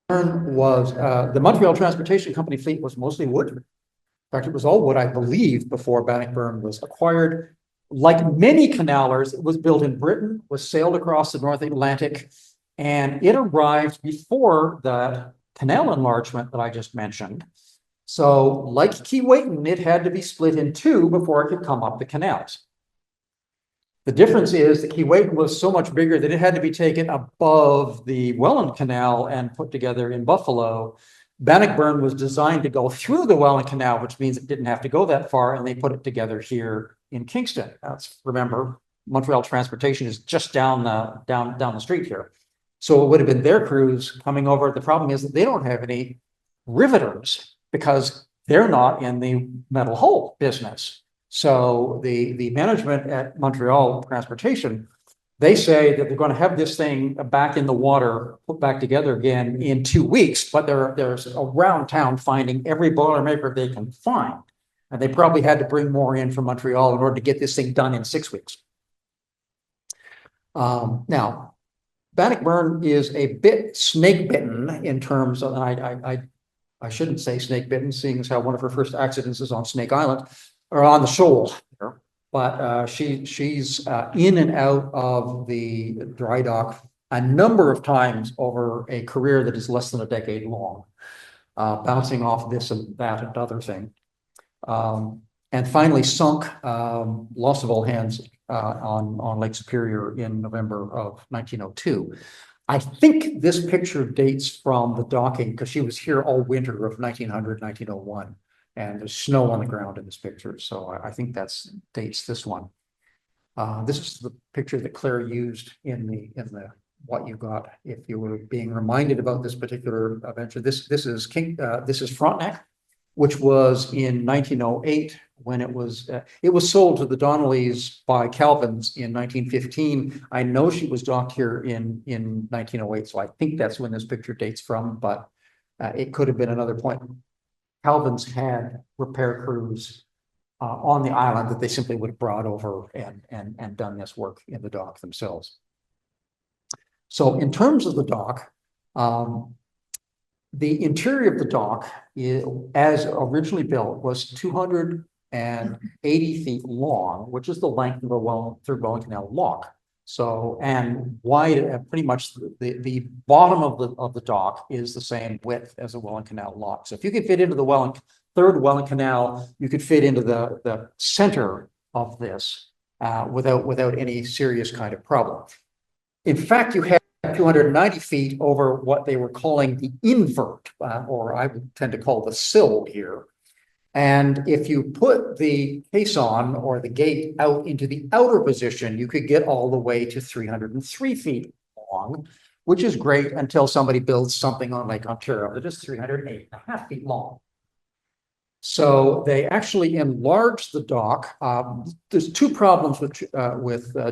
Was the Montreal Transportation Company fleet was mostly wood. In fact, it was all wood, I believe, before Bannockburn was acquired. Like many canalers, it was built in Britain, was sailed across the North Atlantic, and it arrived before the canal enlargement that I just mentioned. So, like Keewatin, it had to be split in two before it could come up the canals. The difference is that Keewatin was so much bigger that it had to be taken above the Welland Canal and put together in Buffalo. Bannockburn was designed to go through the Welland Canal, which means it didn't have to go that far, and they put it together here in Kingston. Remember, Montreal Transportation is just down the street here. So it would have been their crews coming over. The problem is that they don't have any riveters because they're not in the metal hull business. So the management at Montreal Transportation, they say that they're going to have this thing back in the water, put back together again in 2 weeks, but there's around town finding every Boilermaker they can find. And they probably had to bring more in from Montreal in order to get this thing done in 6 weeks. Now, Bannockburn is a bit snake-bitten in terms of, I shouldn't say snake-bitten, seeing as how one of her first accidents is on Snake Island, or on the shoal there. But she's in and out of the dry dock a number of times over a career that is less than a decade long, bouncing off this and that and other thing. And finally sunk, loss of all hands on Lake Superior in November of 1902. I think this picture dates from the docking because she was here all winter of 1900, 1901. And there's snow on the ground in this picture. So I think that's dates this one. This is the picture that Claire used in the what you got if you were being reminded about this particular adventure. This is Frontenac, which was in 1908 when it was sold to the Donnellys by Calvin's in 1915. I know she was docked here in 1908, so I think that's when this picture dates from, but it could have been another point. Calvin's had repair crews on the island that they simply would have brought over and done this work in the dock themselves. So in terms of the dock, the interior of the dock, as originally built, was 280 feet long, which is the length of a third Welland Canal lock. So, and wide, pretty much the bottom of the dock is the same width as a Welland Canal lock. So if you could fit into the third Welland Canal, you could fit into the center of this without any serious kind of problem. In fact, you had 290 feet over what they were calling the invert, or I would tend to call the sill here. And if you put the caisson or the gate out into the outer position, you could get all the way to 303 feet long, which is great until somebody builds something on Lake Ontario that is 308.5 feet long. So they actually enlarged the dock. There's two problems with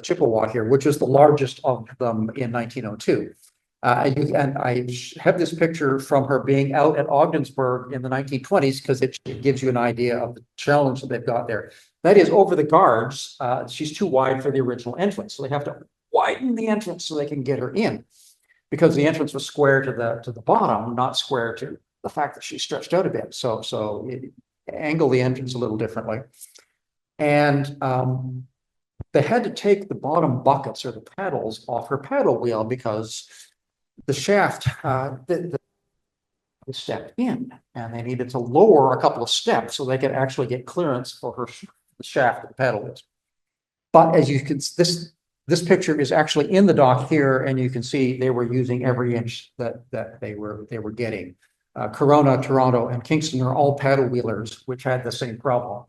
Chippewa here, which is the largest of them in 1902. And I have this picture from her being out at Ogdensburg in the 1920s because it gives you an idea of the challenge that they've got there. That is, over the guards, she's too wide for the original entrance. So they have to widen the entrance so they can get her in, because the entrance was square to the bottom, not square to the fact that she's stretched out a bit. So it angle the entrance a little differently. And they had to take the bottom buckets or the paddles off her paddle wheel because the shaft stepped in, and they needed to lower a couple of steps so they could actually get clearance for the shaft of the paddle wheels. But as you can, this picture is actually in the dock here, and you can see they were using every inch that they were getting. Corona, Toronto, and Kingston are all paddle wheelers, which had the same problem.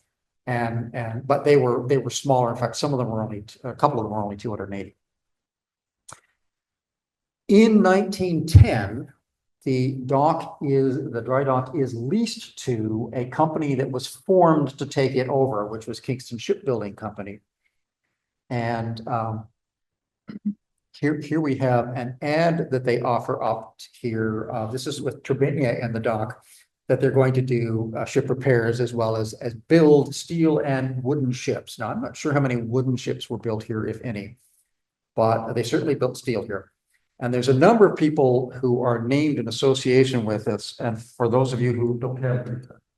But they were smaller. In fact, some of them were only, a couple of them were only 280. In 1910, the dry dock is leased to a company that was formed to take it over, which was Kingston Shipbuilding Company. And here we have an ad that they offer up here. This is with Turbinia and the dock, that they're going to do ship repairs as well as build steel and wooden ships. Now, I'm not sure how many wooden ships were built here, if any, but they certainly built steel here. And there's a number of people who are named in association with this. And for those of you who don't have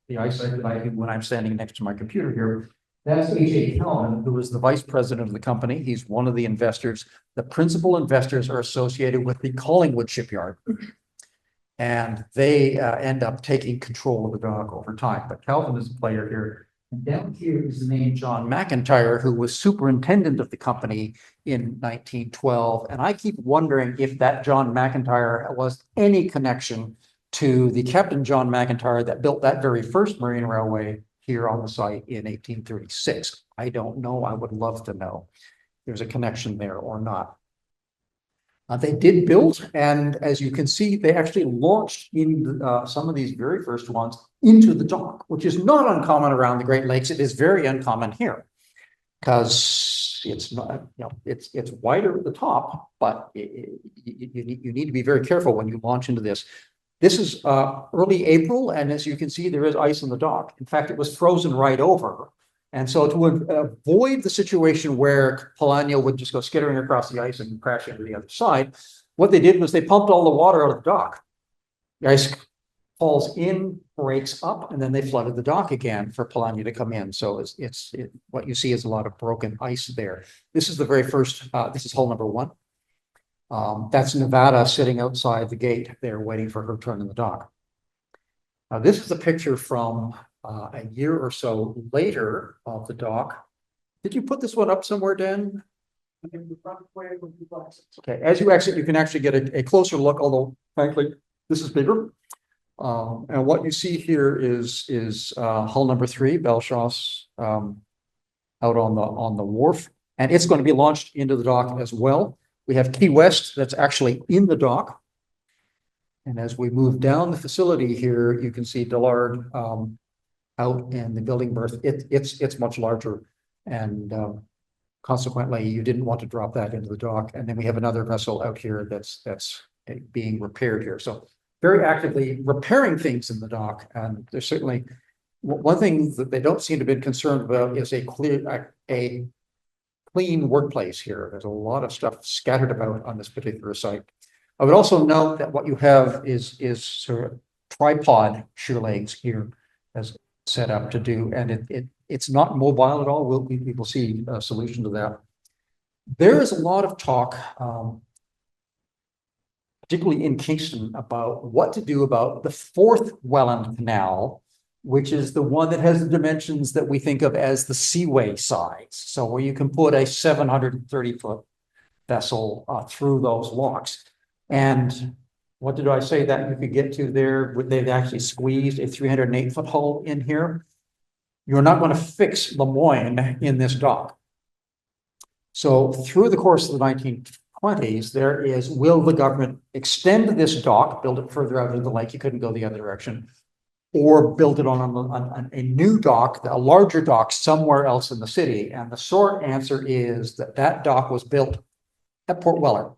the eyesight that I do when I'm standing next to my computer here, that's H.A. Calvin, who is the vice president of the company. He's one of the investors. The principal investors are associated with the Collingwood shipyard. And they end up taking control of the dock over time. But Calvin is a player here. And down here is the name John McIntyre, who was superintendent of the company in 1912. And I keep wondering if that John McIntyre was any connection to the Captain John McIntyre that built that very first marine railway here on the site in 1836. I don't know. I would love to know if there's a connection there or not. They did build, and as you can see, they actually launched in some of these very first ones into the dock, which is not uncommon around the Great Lakes. It is very uncommon here because it's not, it's wider at the top, but you need to be very careful when you launch into this. This is early April, and as you can see, there is ice in the dock. In fact, it was frozen right over. And so to avoid the situation where Polania would just go skittering across the ice and crash into the other side, what they did was they pumped all the water out of the dock. The ice falls in, breaks up, and then they flooded the dock again for Polania to come in. So what you see is a lot of broken ice there. This is the very first, this is hull number 1. That's Nevada sitting outside the gate there waiting for her turn in the dock. Now, this is a picture from a year or so later of the dock. Did you put this one up somewhere, Dan? Okay, as you exit, you can actually get a closer look, although frankly, this is bigger. And what you see here is hull number 3, Belchos, out on the wharf, and it's going to be launched into the dock as well. We have Key West that's actually in the dock. And as we move down the facility here, you can see Dillard out in the building berth. It's much larger, and consequently, you didn't want to drop that into the dock. And then we have another vessel out here that's being repaired here. So very actively repairing things in the dock. And there's certainly one thing that they don't seem to be concerned about is a clean workplace here. There's a lot of stuff scattered about on this particular site. I would also note that what you have is sort of tripod shear legs here as set up to do, and it's not mobile at all. We will see a solution to that. There is a lot of talk, particularly in Kingston, about what to do about the 4th Welland Canal, which is the one that has the dimensions that we think of as the seaway size. So where you can put a 730-foot vessel through those locks. And what did I say that you could get to there? They've actually squeezed a 308-foot hull in here. You're not going to fix Lemoyne in this dock. So through the course of the 1920s, there is, will the government extend this dock, build it further out into the lake? You couldn't go the other direction. Or build it on a new dock, a larger dock somewhere else in the city. And the short answer is that dock was built at Port Weller.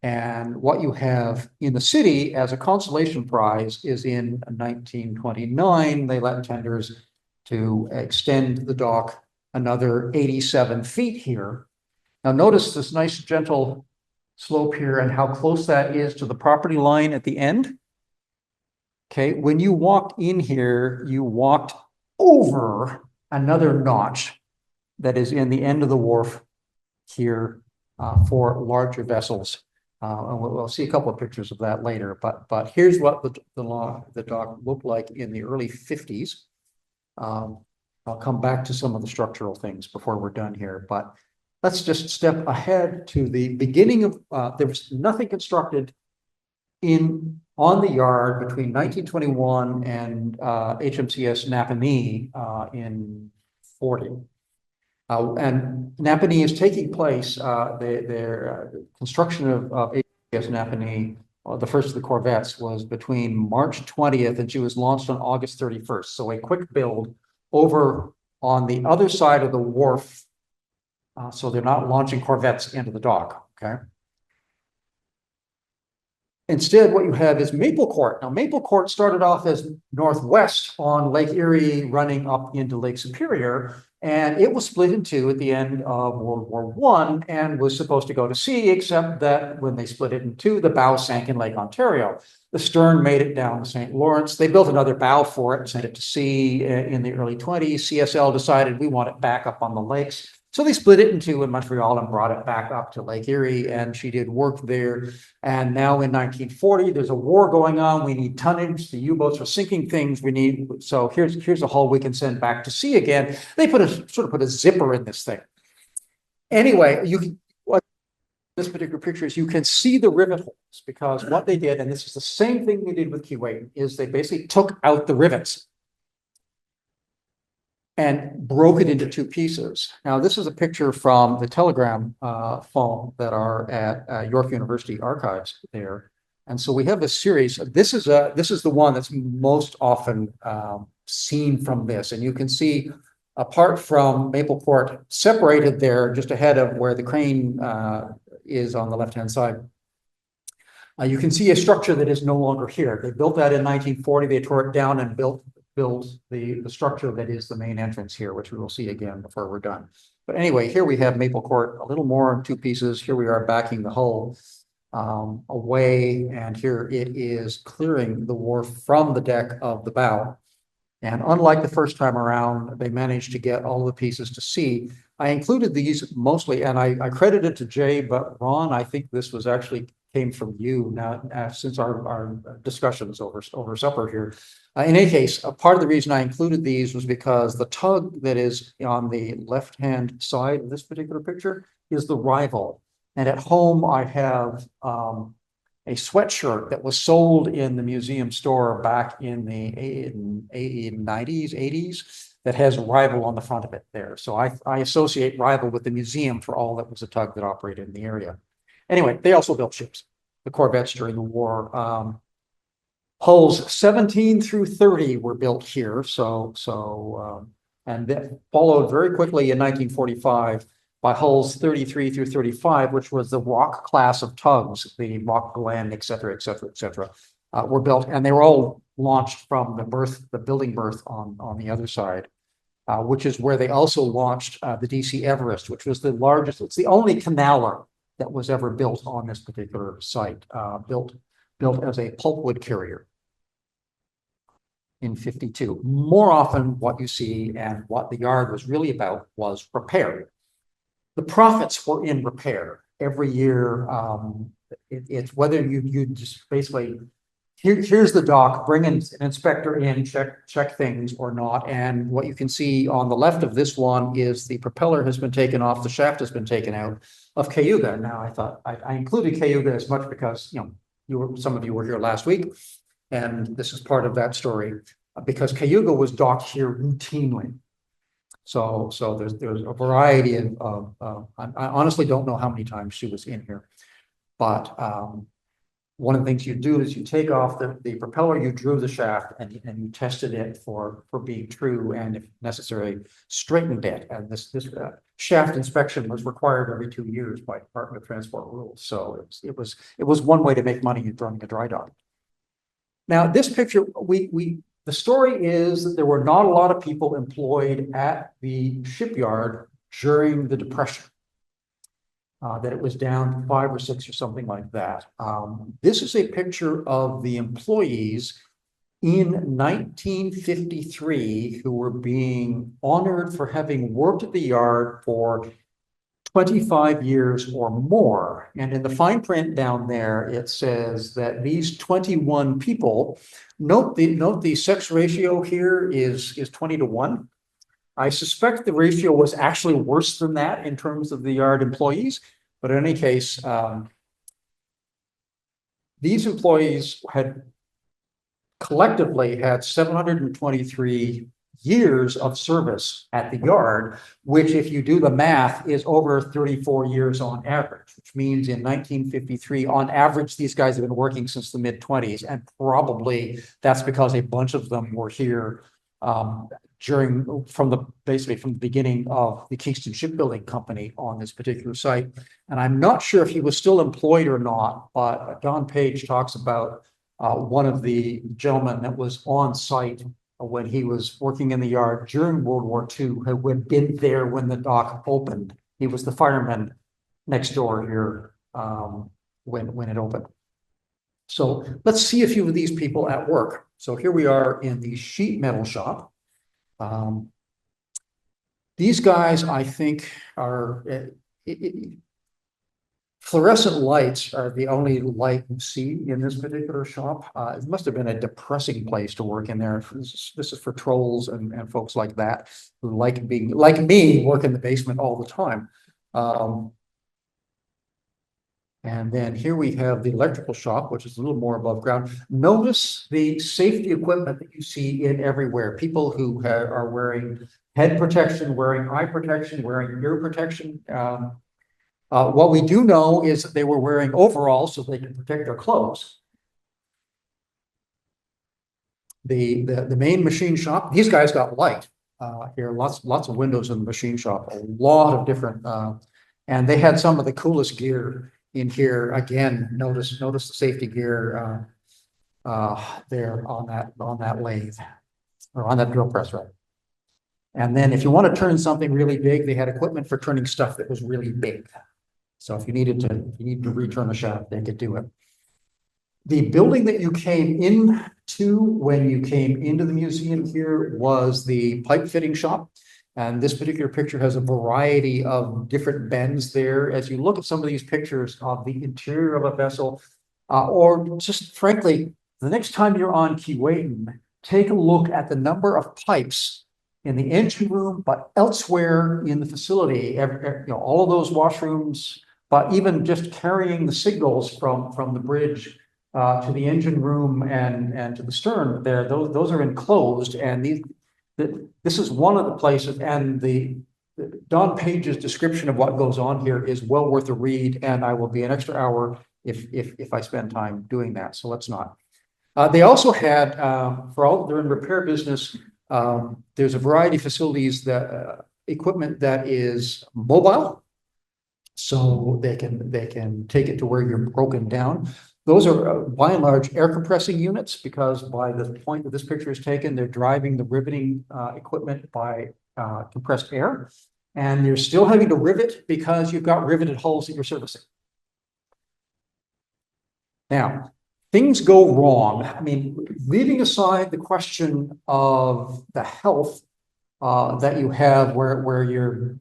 And what you have in the city as a consolation prize is in 1929, they let tenders to extend the dock another 87 feet here. Now notice this nice gentle slope here and how close that is to the property line at the end. Okay, when you walked in here, you walked over another notch that is in the end of the wharf here for larger vessels. And we'll see a couple of pictures of that later, but here's what the dock looked like in the early 50s. I'll come back to some of the structural things before we're done here, but let's just step ahead to the beginning of, there was nothing constructed on the yard between 1921 and HMCS Napanee in 40. And Napanee is taking place, their construction of HMCS Napanee, the first of the corvettes, was between March 20th and she was launched on August 31st. So a quick build over on the other side of the wharf. So they're not launching corvettes into the dock, okay? Instead, what you have is Maple Court. Now, Maple Court started off as northwest on Lake Erie, running up into Lake Superior, and it was split in two at the end of World War I and was supposed to go to sea, except that when they split it in two, the bow sank in Lake Ontario. The stern made it down to St. Lawrence. They built another bow for it and sent it to sea in the early 20s. CSL decided we want it back up on the lakes. So they split it in two in Montreal and brought it back up to Lake Erie, and she did work there. And now in 1940, there's a war going on. We need tonnage. The U-boats are sinking things. So here's a hull we can send back to sea again. They put a zipper in this thing. Anyway, this particular picture is you can see the rivet holes, because what they did, and this is the same thing they did with Keewaydin, is they basically took out the rivets and broke it into two pieces. Now, this is a picture from the telegram phone that are at York University archives there. And so we have this series. This is the one that's most often seen from this. And you can see, apart from Maple Court, separated there just ahead of where the crane is on the left-hand side, you can see a structure that is no longer here. They built that in 1940. They tore it down and built the structure that is the main entrance here, which we will see again before we're done. But anyway, here we have Maple Court, a little more in two pieces. Here we are backing the hull away, and here it is clearing the wharf from the deck of the bow. And unlike the first time around, they managed to get all the pieces to sea. I included these mostly, and I credit it to Jay, but Ron, I think this was actually came from you now since our discussions over supper here. In any case, a part of the reason I included these was because the tug that is on the left-hand side of this particular picture is the Rival. And at home, I have a sweatshirt that was sold in the museum store back in the 90s, 80s, that has Rival on the front of it there. So I associate Rival with the museum for all that was a tug that operated in the area. Anyway, they also built ships, the corvettes during the war. Hulls 17 through 30 were built here. And that followed very quickly in 1945 by hulls 33 through 35, which was the Rock class of tugs, the Rock Glen, et cetera, were built. And they were all launched from the building berth on the other side, which is where they also launched the DC Everest, which was the largest, it's the only canaler that was ever built on this particular site, built as a pulpwood carrier in 52. More often what you see and what the yard was really about was repair. The profits were in repair. Every year, it's whether you just basically, here's the dock, bring an inspector in, check things or not. And what you can see on the left of this one is the propeller has been taken off, the shaft has been taken out of Cayuga. Now, I thought I included Cayuga as much because, some of you were here last week, and this is part of that story, because Cayuga was docked here routinely. So there's a variety of I honestly don't know how many times she was in here, but one of the things you do is you take off the propeller, you drew the shaft, and you tested it for being true, and if necessary, straightened it. And this shaft inspection was required every 2 years by Department of Transport rules. So it was one way to make money in running a dry dock. Now, this picture, the story is that there were not a lot of people employed at the shipyard during the Depression. That it was down 5 or 6 or something like that. This is a picture of the employees in 1953 who were being honored for having worked at the yard for 25 years or more. And in the fine print down there, it says that these 21 people, note the sex ratio here is 20 to 1. I suspect the ratio was actually worse than that in terms of the yard employees, but in any case, these employees had collectively had 723 years of service at the yard, which if you do the math is over 34 years on average, which means in 1953, on average, these guys have been working since the mid-20s, and probably that's because a bunch of them were here basically from the beginning of the Kingston Shipbuilding Company on this particular site. And I'm not sure if he was still employed or not, but Don Page talks about one of the gentlemen that was on site when he was working in the yard during World War II, who had been there when the dock opened. He was the fireman next door here when it opened. So let's see a few of these people at work. So here we are in the sheet metal shop. These guys, I think, are fluorescent lights are the only light you see in this particular shop. It must have been a depressing place to work in there. This is for trolls and folks like that who like being like me, work in the basement all the time. And then here we have the electrical shop, which is a little more above ground. Notice the safety equipment that you see in everywhere. People who are wearing head protection, wearing eye protection, wearing ear protection. What we do know is that they were wearing overalls so they can protect their clothes. The main machine shop, these guys got light here, lots of windows in the machine shop, a lot of different, and they had some of the coolest gear in here. Again, notice the safety gear there on that lathe or on that drill press, right? And then if you want to turn something really big, they had equipment for turning stuff that was really big. So if you needed to return a shaft, they could do it. The building that you came into when you came into the museum here was the pipe fitting shop. And this particular picture has a variety of different bends there. As you look at some of these pictures of the interior of a vessel, or just frankly, the next time you're on Keewatin, take a look at the number of pipes in the engine room, but elsewhere in the facility, all of those washrooms, but even just carrying the signals from the bridge to the engine room and to the stern there, those are enclosed. And this is one of the places, and the Don Page's description of what goes on here is well worth a read, and I will be an extra hour if I spend time doing that. So let's not. They also had, they're in repair business. There's a variety of facilities that equipment that is mobile, so they can take it to where you're broken down. Those are by and large air compressing units, because by the point that this picture is taken, they're driving the riveting equipment by compressed air, and you're still having to rivet because you've got riveted hulls that you're servicing. Now, things go wrong. I mean, leaving aside the question of the health that you have where you're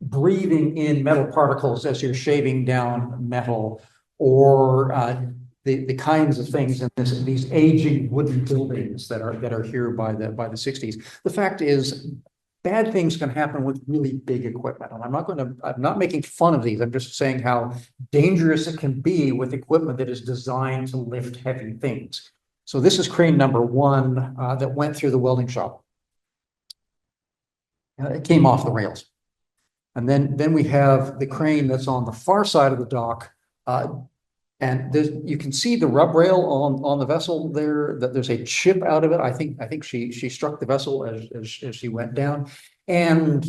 breathing in metal particles as you're shaving down metal, or the kinds of things in these aging wooden buildings that are here by the 60s. The fact is, bad things can happen with really big equipment. And I'm not making fun of these. I'm just saying how dangerous it can be with equipment that is designed to lift heavy things. So this is crane number one that went through the welding shop. It came off the rails. And then we have the crane that's on the far side of the dock. And you can see the rub rail on the vessel there, that there's a chip out of it. I think she struck the vessel as she went down. And,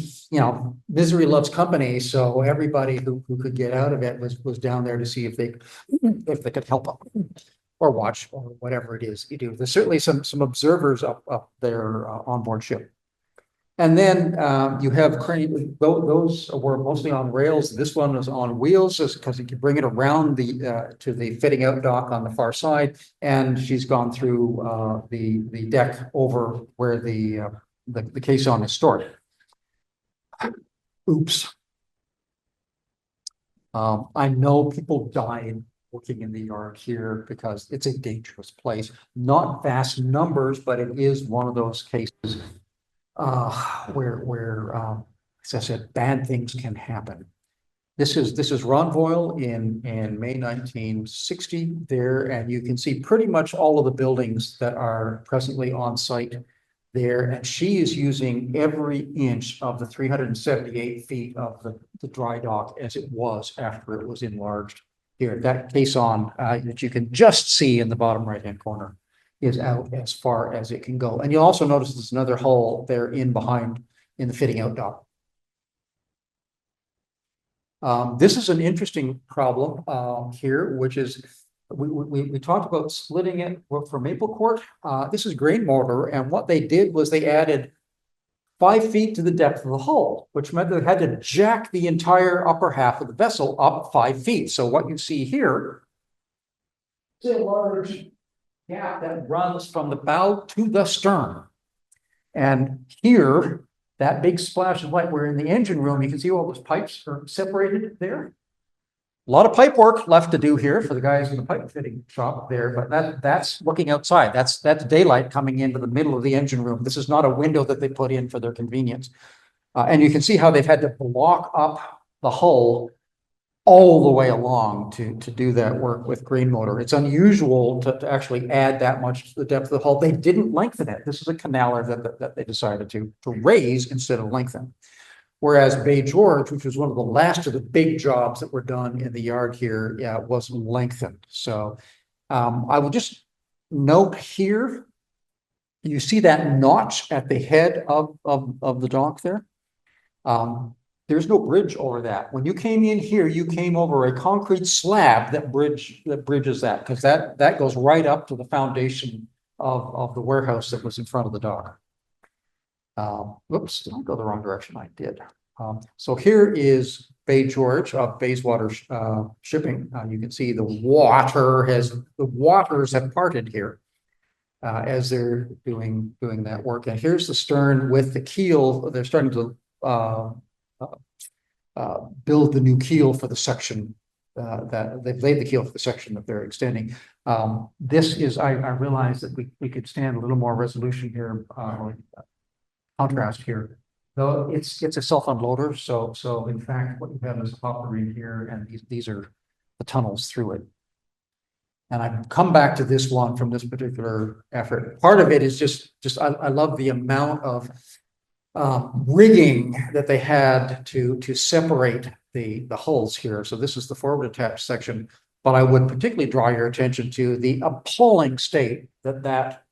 misery loves company. So everybody who could get out of it was down there to see if they could help them or watch or whatever it is you do. There's certainly some observers up there on board ship. And then you have crane, those were mostly on rails. This one was on wheels because you can bring it around to the fitting out dock on the far side. And she's gone through the deck over where the caisson is stored. Oops. I know people died working in the yard here because it's a dangerous place. Not vast numbers, but it is one of those cases where as I said, bad things can happen. This is Ron Boyle in May 1960 there, and you can see pretty much all of the buildings that are presently on site there. And she is using every inch of the 378 feet of the dry dock as it was after it was enlarged. Here, that caisson that you can just see in the bottom right-hand corner is out as far as it can go. And you'll also notice there's another hull there in behind in the fitting out dock. This is an interesting problem here, which is we talked about splitting it for Maple Court. This is grain mortar, and what they did was they added 5 feet to the depth of the hull, which meant they had to jack the entire upper half of the vessel up 5 feet. So what you see here is a large gap that runs from the bow to the stern. And here, that big splash of light, we're in the engine room, you can see all those pipes are separated there. A lot of pipe work left to do here for the guys in the pipe fitting shop there, but that's looking outside. That's daylight coming into the middle of the engine room. This is not a window that they put in for their convenience. And you can see how they've had to block up the hull all the way along to do that work with grain motor. It's unusual to actually add that much to the depth of the hull. They didn't lengthen it. This is a canaler that they decided to raise instead of lengthen. Whereas Bay George, which was one of the last of the big jobs that were done in the yard here, was lengthened. So I will just note here, you see that notch at the head of the dock there. There's no bridge over that. When you came in here, you came over a concrete slab that bridges that, because that goes right up to the foundation of the warehouse that was in front of the dock. Whoops, did I go the wrong direction? I did. So here is Bay George of Bayswater Shipping. You can see the waters have parted here as they're doing that work. And here's the stern with the keel. They're starting to build the new keel for the section that they've laid the keel for the section that they're extending. This is, I realize that we could stand a little more resolution here, contrast here. Though it's a self-unloader, so in fact what you have is a hopper in here, and these are the tunnels through it. And I've come back to this one from this particular effort. Part of it is just I love the amount of rigging that they had to separate the hulls here. So this is the forward attached section, but I would particularly draw your attention to the appalling state that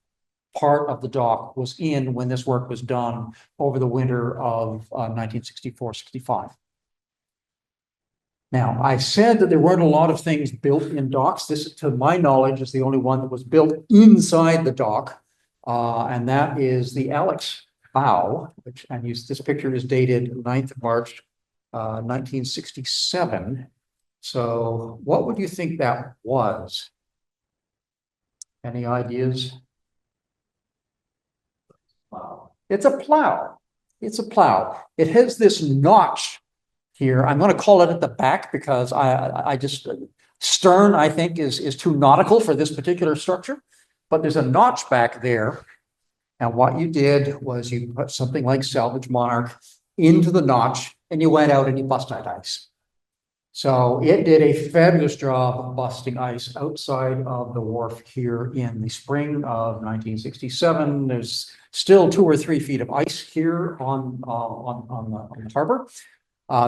part of the dock was in when this work was done over the winter of 1964-65. Now, I said that there weren't a lot of things built in docks. This, to my knowledge, is the only one that was built inside the dock, and that is the Alex bow, this picture is dated 9th of March, 1967. So what would you think that was? Any ideas? Wow. It's a plow. It's a plow. It has this notch here. I'm going to call it at the back because I just stern, I think, is too nautical for this particular structure. But there's a notch back there. And what you did was you put something like Salvage Monarch into the notch and you went out and you busted ice. So it did a fabulous job of busting ice outside of the wharf here in the spring of 1967. There's still 2 or 3 feet of ice here on the harbor.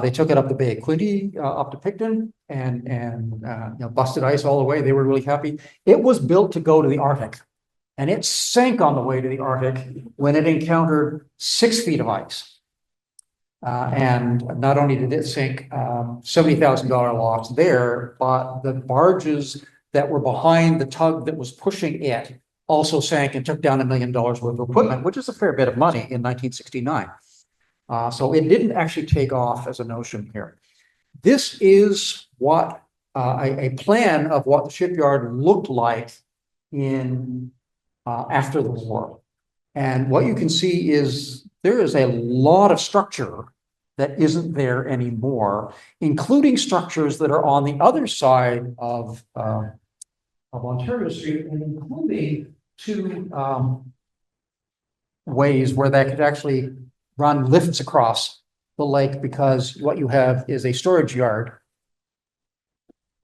They took it up the Bay of Quinte, up to Picton, and busted ice all the way. They were really happy. It was built to go to the Arctic, and it sank on the way to the Arctic when it encountered 6 feet of ice. And not only did it sink, $70,000 loss there, but the barges that were behind the tug that was pushing it also sank and took down $1 million worth of equipment, which is a fair bit of money in 1969. So it didn't actually take off as a notion here. This is what a plan of what the shipyard looked like in after the war. And what you can see is there is a lot of structure that isn't there anymore, including structures that are on the other side of Ontario Street, and including 2 ways where they could actually run lifts across the lake because what you have is a storage yard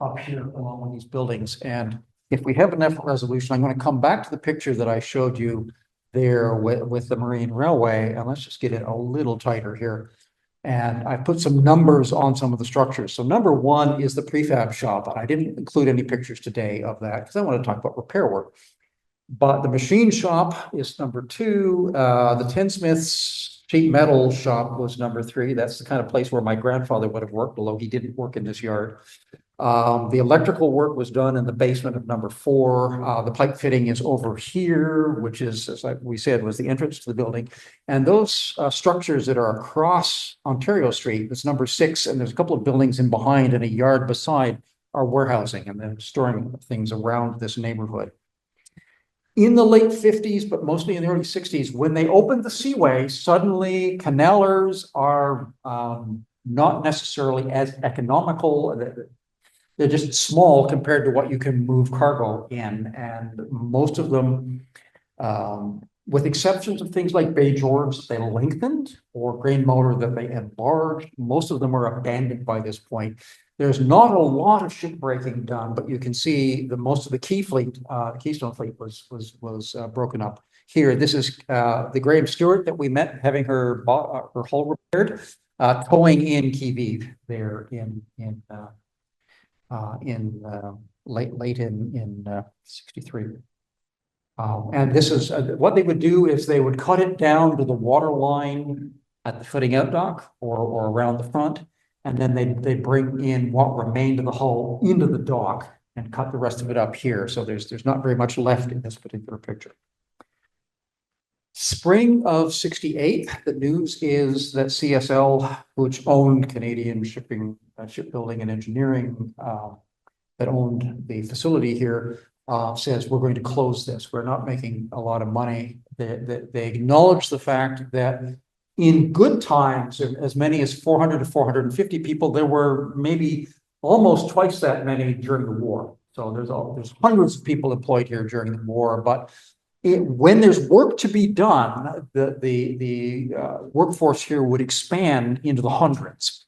up here along with these buildings. And if we have enough resolution, I'm going to come back to the picture that I showed you there with the Marine Railway. And let's just get it a little tighter here. And I put some numbers on some of the structures. So number one is the prefab shop. And I didn't include any pictures today of that because I want to talk about repair work. But the machine shop is number two. The tinsmith's sheet metal shop was number three. That's the kind of place where my grandfather would have worked, although he didn't work in this yard. The electrical work was done in the basement of number four. The pipe fitting is over here, which is, as we said, was the entrance to the building. And those structures that are across Ontario Street, that's number six, and there's a couple of buildings in behind and a yard beside are warehousing and then storing things around this neighborhood. In the late 50s, but mostly in the early 60s, when they opened the seaway, suddenly canalers are not necessarily as economical. They're just small compared to what you can move cargo in. And most of them, with exceptions of things like Bay George, they lengthened, or Grain Motor that they enlarged. Most of them are abandoned by this point. There's not a lot of shipbreaking done, but you can see the most of the Key fleet, Keystone fleet was broken up here. This is the Graham Stewart that we met having her hull repaired, towing in Key Vive there in late in 63. And this is what they would do is they would cut it down to the water line at the footing out dock or around the front. And then they bring in what remained of the hull into the dock and cut the rest of it up here. So there's not very much left in this particular picture. Spring of 68, the news is that CSL, which owned Canadian Shipbuilding and Engineering, that owned the facility here, says we're going to close this. We're not making a lot of money. They acknowledge the fact that in good times, as many as 400 to 450 people, there were maybe almost twice that many during the war. So there's hundreds of people employed here during the war, but when there's work to be done, the workforce here would expand into the hundreds.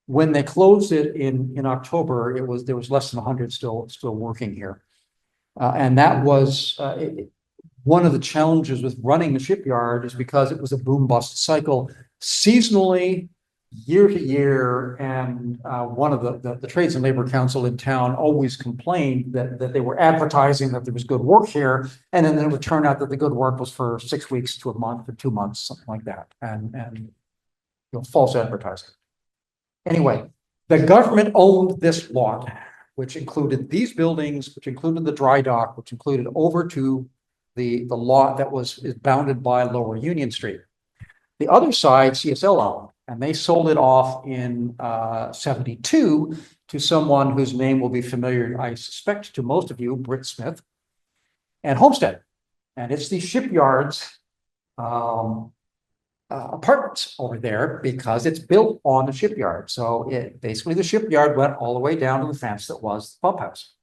When they closed it in October, there was less than 100 still working here, and that was one of the challenges with running the shipyard is because it was a boom bust cycle, seasonally, year to year, and one of the Trades and Labor Council in town always complained that they were advertising that there was good work here, and then it would turn out that the good work was for 6 weeks to a month or 2 months, something like that, and false advertising. Anyway, the government owned this lot, which included these buildings, which included the dry dock, which included over to the lot that is bounded by Lower Union Street. The other side, CSL owned, and they sold it off in 72 to someone whose name will be familiar, I suspect, to most of you, Britt Smith, and Homestead. And it's the shipyard's apartments over there because it's built on the shipyard. So basically the shipyard went all the way down to the fence that was the pump house,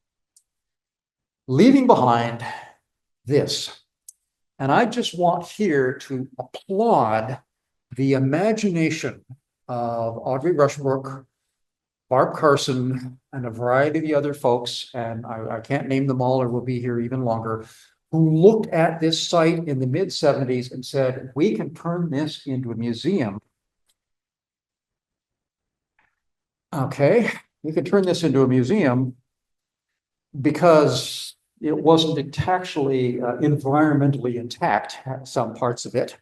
leaving behind this. And I just want here to applaud the imagination of Audrey Rushbrook, Barb Carson, and a variety of the other folks, and I can't name them all or we'll be here even longer, who looked at this site in the mid-70s and said, we can turn this into a museum. Okay, we can turn this into a museum because it wasn't actually environmentally intact, some parts of it.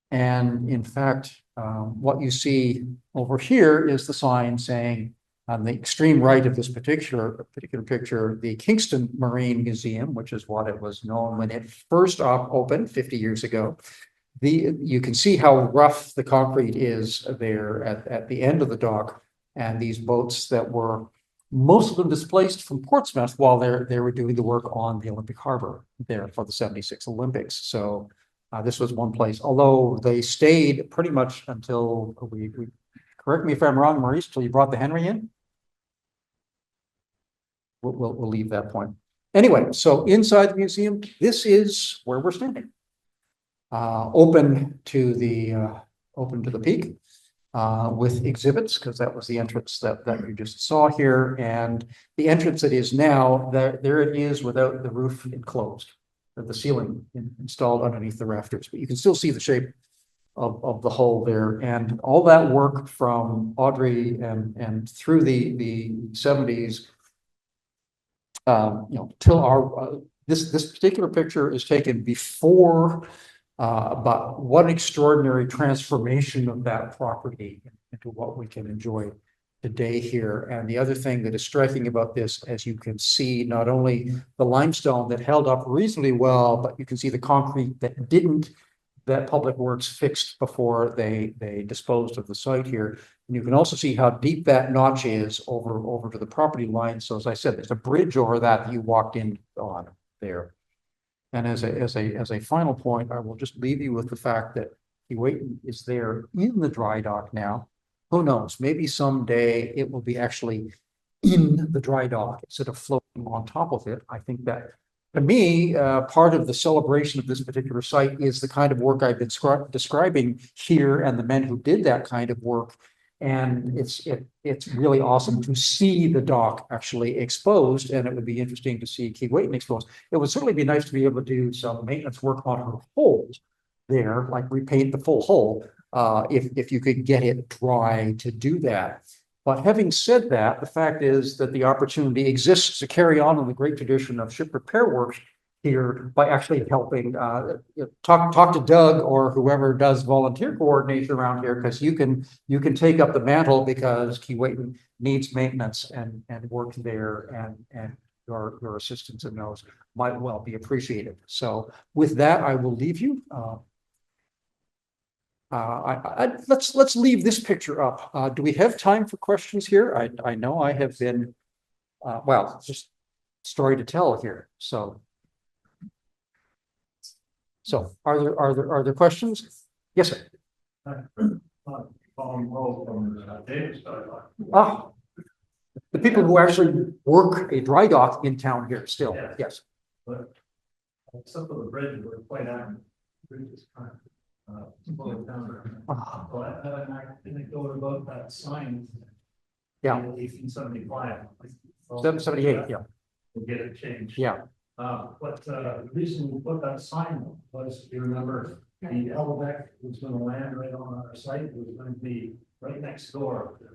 And in fact, what you see over here is the sign saying, on the extreme right of this particular picture, the Kingston Marine Museum, which is what it was known when it first opened 50 years ago. You can see how rough the concrete is there at the end of the dock, and these boats that were most of them displaced from Portsmouth while they were doing the work on the Olympic Harbor there for the 76 Olympics. So this was one place, although they stayed pretty much until we correct me if I'm wrong, Maurice, till you brought the Henry in. We'll leave that point. Anyway, so inside the museum, this is where we're standing. Open to the open to the peak with exhibits, because that was the entrance that you just saw here. And the entrance it is now, there it is without the roof enclosed, the ceiling installed underneath the rafters, but you can still see the shape of the hull there. And all that work from Audrey and through the 70s, till our this particular picture is taken before, but what an extraordinary transformation of that property into what we can enjoy today here. And the other thing that is striking about this, as you can see, not only the limestone that held up reasonably well, but you can see the concrete that didn't, that Public Works fixed before they disposed of the site here. And you can also see how deep that notch is over to the property line. So as I said, there's a bridge over that you walked in on there. And as a final point, I will just leave you with the fact that Keewatin is there in the dry dock now. Who knows? Maybe someday it will be actually in the dry dock instead of floating on top of it. I think that, to me, part of the celebration of this particular site is the kind of work I've been describing here and the men who did that kind of work. And it's really awesome to see the dock actually exposed, and it would be interesting to see Keewatin exposed. It would certainly be nice to be able to do some maintenance work on her hull there, like repaint the full hull, if you could get it dry to do that. But having said that, the fact is that the opportunity exists to carry on in the great tradition of ship repair works here by actually helping talk to Doug or whoever does volunteer coordination around here, because you can take up the mantle, because Keewatin needs maintenance and work there, and your assistance in those might well be appreciated. So with that, I will leave you. Let's leave this picture up. Do we have time for questions here? I know I have been well, just story to tell here. So are there questions? Yes, sir. The people who actually work a dry dock in town here still. Yeah. Yes. But except for the bridge, we're quite active. Bridge is kind of slowing down. But I didn't go about that sign. Yeah. 1875. 778. Yeah. We'll get it changed. Yeah. But the reason we put that sign was, you remember, the Elbeck was going to land right on our site. It was going to be right next door to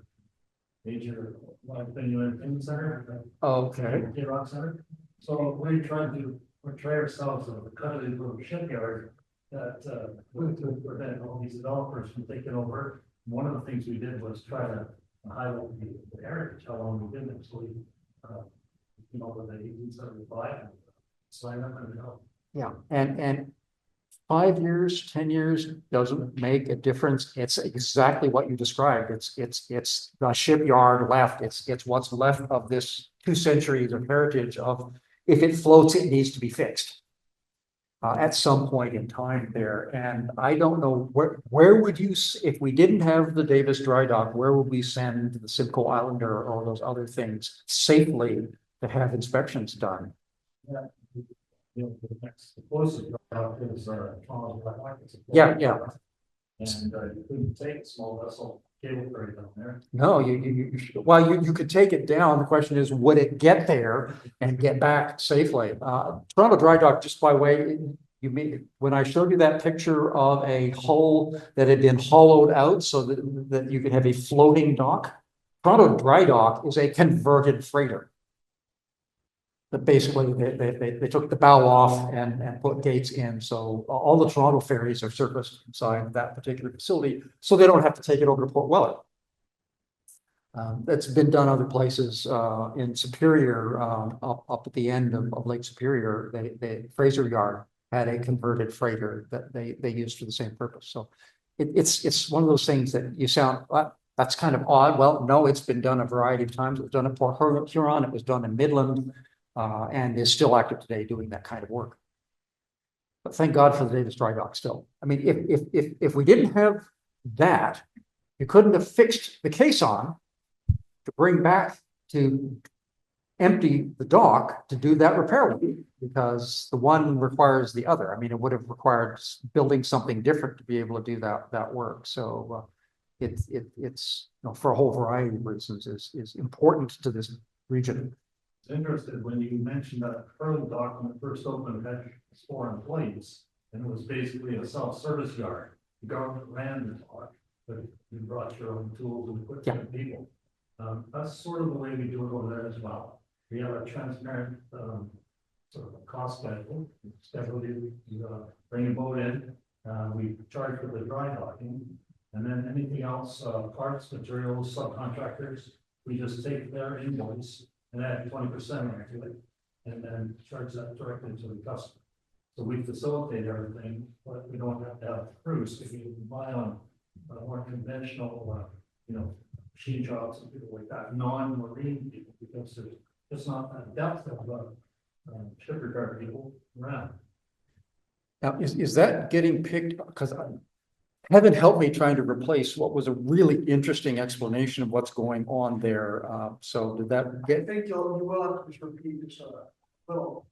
the major venue center. Okay. Rock Center. So we're trying to portray ourselves as a kind of little shipyard that would prevent all these developers from taking over. One of the things we did was try to highlight the heritage, how long we've been there. So we, with the 1875, sign up and help. Yeah, and 5 years, 10 years doesn't make a difference. It's exactly what you described. It's the shipyard left. It's what's left of this 2 centuries of heritage of, if it floats, it needs to be fixed at some point in time there. And I don't know where would you, if we didn't have the Davis dry dock, where would we send the Simcoe Islander or those other things safely to have inspections done? Yeah. The closest is Toronto. Yeah. And you couldn't take a small vessel cable ferry down there. No, you could take it down. The question is, would it get there and get back safely? Toronto Dry Dock, just by way, you mean when I showed you that picture of a hull that had been hollowed out so that you could have a floating dock? Toronto Dry Dock is a converted freighter. That basically they took the bow off and put gates in. So all the Toronto ferries are surfaced inside that particular facility, so they don't have to take it over to Port Weller. That's been done other places in Superior, up at the end of Lake Superior. The Fraser Yard had a converted freighter that they used for the same purpose. So it's one of those things that you sound, that's kind of odd. Well, no, it's been done a variety of times. It was done at Port Huron. It was done in Midland. And is still active today doing that kind of work. But thank God for the Davis Dry Dock still. I mean, if we didn't have that, you couldn't have fixed the caisson to bring back to empty the dock to do that repair work, because the one requires the other. I mean, it would have required building something different to be able to do that work. So it's you know, for a whole variety of reasons is important to this region. It's interesting when you mentioned that early dock when it first opened had 4 employees, and it was basically a self-service yard. The government ran the dock, but you brought your own tools and equipment and people. That's sort of the way we do it over there as well. We have a transparent sort of a cost schedule. You bring a boat in, we charge for the dry docking, and then anything else, parts, materials, subcontractors, we just take their invoice and add 20% onto it, and then charge that directly to the customer. So we facilitate everything, but we don't have to have crews. If you rely on more conventional, you know, machine jobs and people like that, non-marine people, because there's just not that depth of shipyard people around. Now, is that getting picked? Because heaven help me trying to replace what was a really interesting explanation of what's going on there. So did that I get? think you will have to just repeat this little.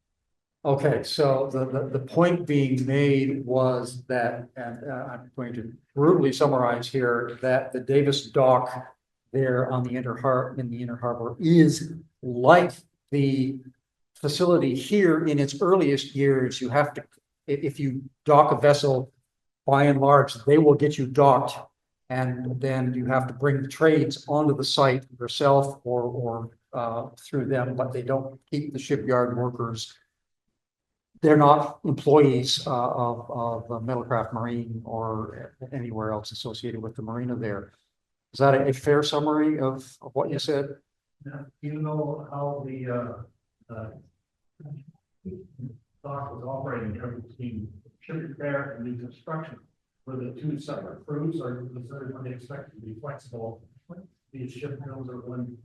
Okay, so the point being made was that, and I'm going to brutally summarize here, that the Davis dock there on the inner harbor is like the facility here in its earliest years. You have to, if you dock a vessel, by and large, they will get you docked, and then you have to bring the trades onto the site yourself or through them, but they don't keep the shipyard workers. They're not employees of Metalcraft Marine or anywhere else associated with the marina there. Is that a fair summary of what you said? Now, you know how the dock was operating here between ship repair and new construction? Were the 2 separate crews, or was everybody expected to be flexible? These ship builds are 1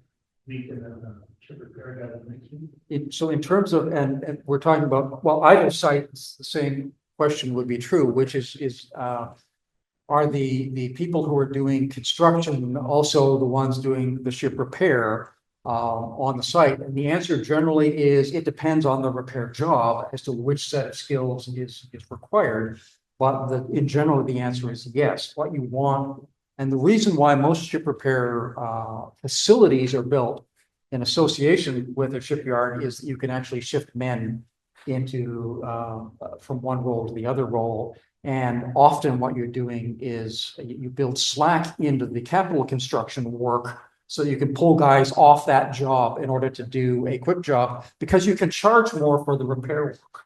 week and then ship repair guy the next week? So in terms of, and we're talking about, well, either site, the same question would be true, which is are the people who are doing construction also the ones doing the ship repair on the site? And the answer generally is it depends on the repair job as to which set of skills is required. But in general, the answer is yes. What you want, and the reason why most ship repair facilities are built in association with a shipyard is that you can actually shift men into from one role to the other role. And often what you're doing is you build slack into the capital construction work so you can pull guys off that job in order to do a quick job, because you can charge more for the repair work.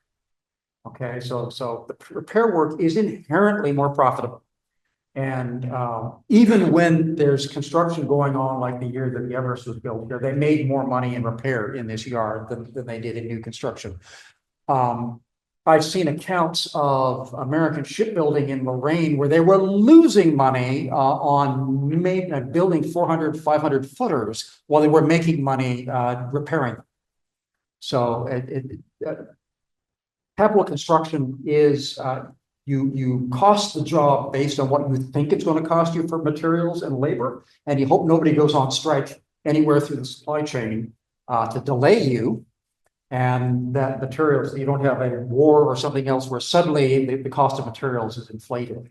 Okay, so the repair work is inherently more profitable. And even when there's construction going on, like the year that the Everest was built here, they made more money in repair in this yard than they did in new construction. I've seen accounts of American shipbuilding in Lorraine where they were losing money on building 400, 500 footers while they were making money repairing them. So capital construction is you cost the job based on what you think it's going to cost you for materials and labor, and you hope nobody goes on strike anywhere through the supply chain to delay you. And that materials, you don't have a war or something else where suddenly the cost of materials is inflated.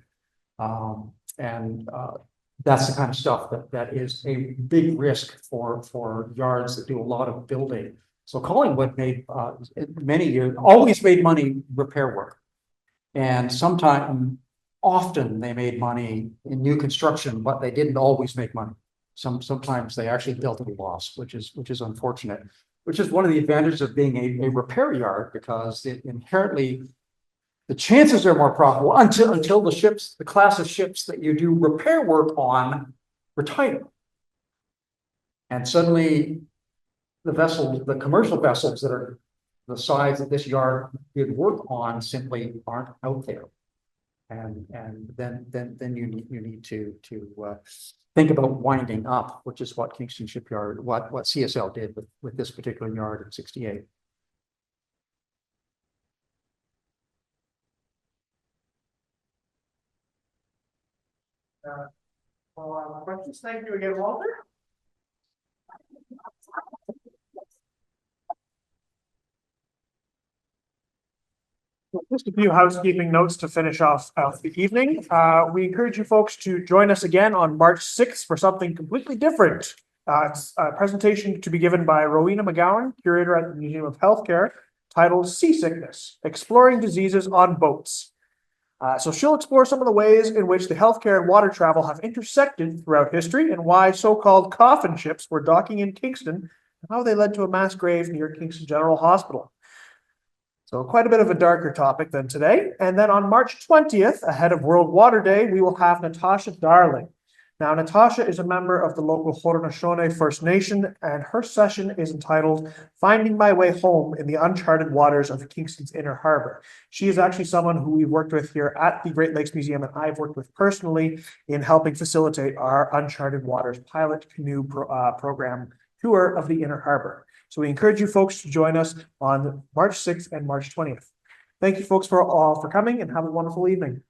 That's the kind of stuff that is a big risk for yards that do a lot of building. So Collingwood made many years, always made money repair work. And often they made money in new construction, but they didn't always make money. Sometimes they actually built at a loss, which is unfortunate. Which is one of the advantages of being a repair yard, because it inherently, the chances are more profitable until the class of ships that you do repair work on retire. And suddenly the commercial vessels that are the size that this yard did work on simply aren't out there. And then you need to think about winding up, which is what Kingston Shipyard, what CSL did with this particular yard in '68. Questions? Thank you again, Walter. Just a few housekeeping notes to finish off the evening. We encourage you folks to join us again on March 6th for something completely different. It's a presentation to be given by Rowena McGowan, curator at the Museum of Healthcare, titled Seasickness, Exploring Diseases on Boats. So she'll explore some of the ways in which the healthcare and water travel have intersected throughout history and why so-called coffin ships were docking in Kingston and how they led to a mass grave near Kingston General Hospital. So quite a bit of a darker topic than today. And then on March 20th, ahead of World Water Day, we will have Natasha Darling. Now, Natasha is a member of the local Haudenosaunee First Nation, and her session is entitled Finding My Way Home in the Uncharted Waters of Kingston's Inner Harbor. She is actually someone who we've worked with here at the Great Lakes Museum, and I've worked with personally in helping facilitate our Uncharted Waters pilot canoe program tour of the Inner Harbor. So we encourage you folks to join us on March 6th and March 20th. Thank you folks for coming and have a wonderful evening.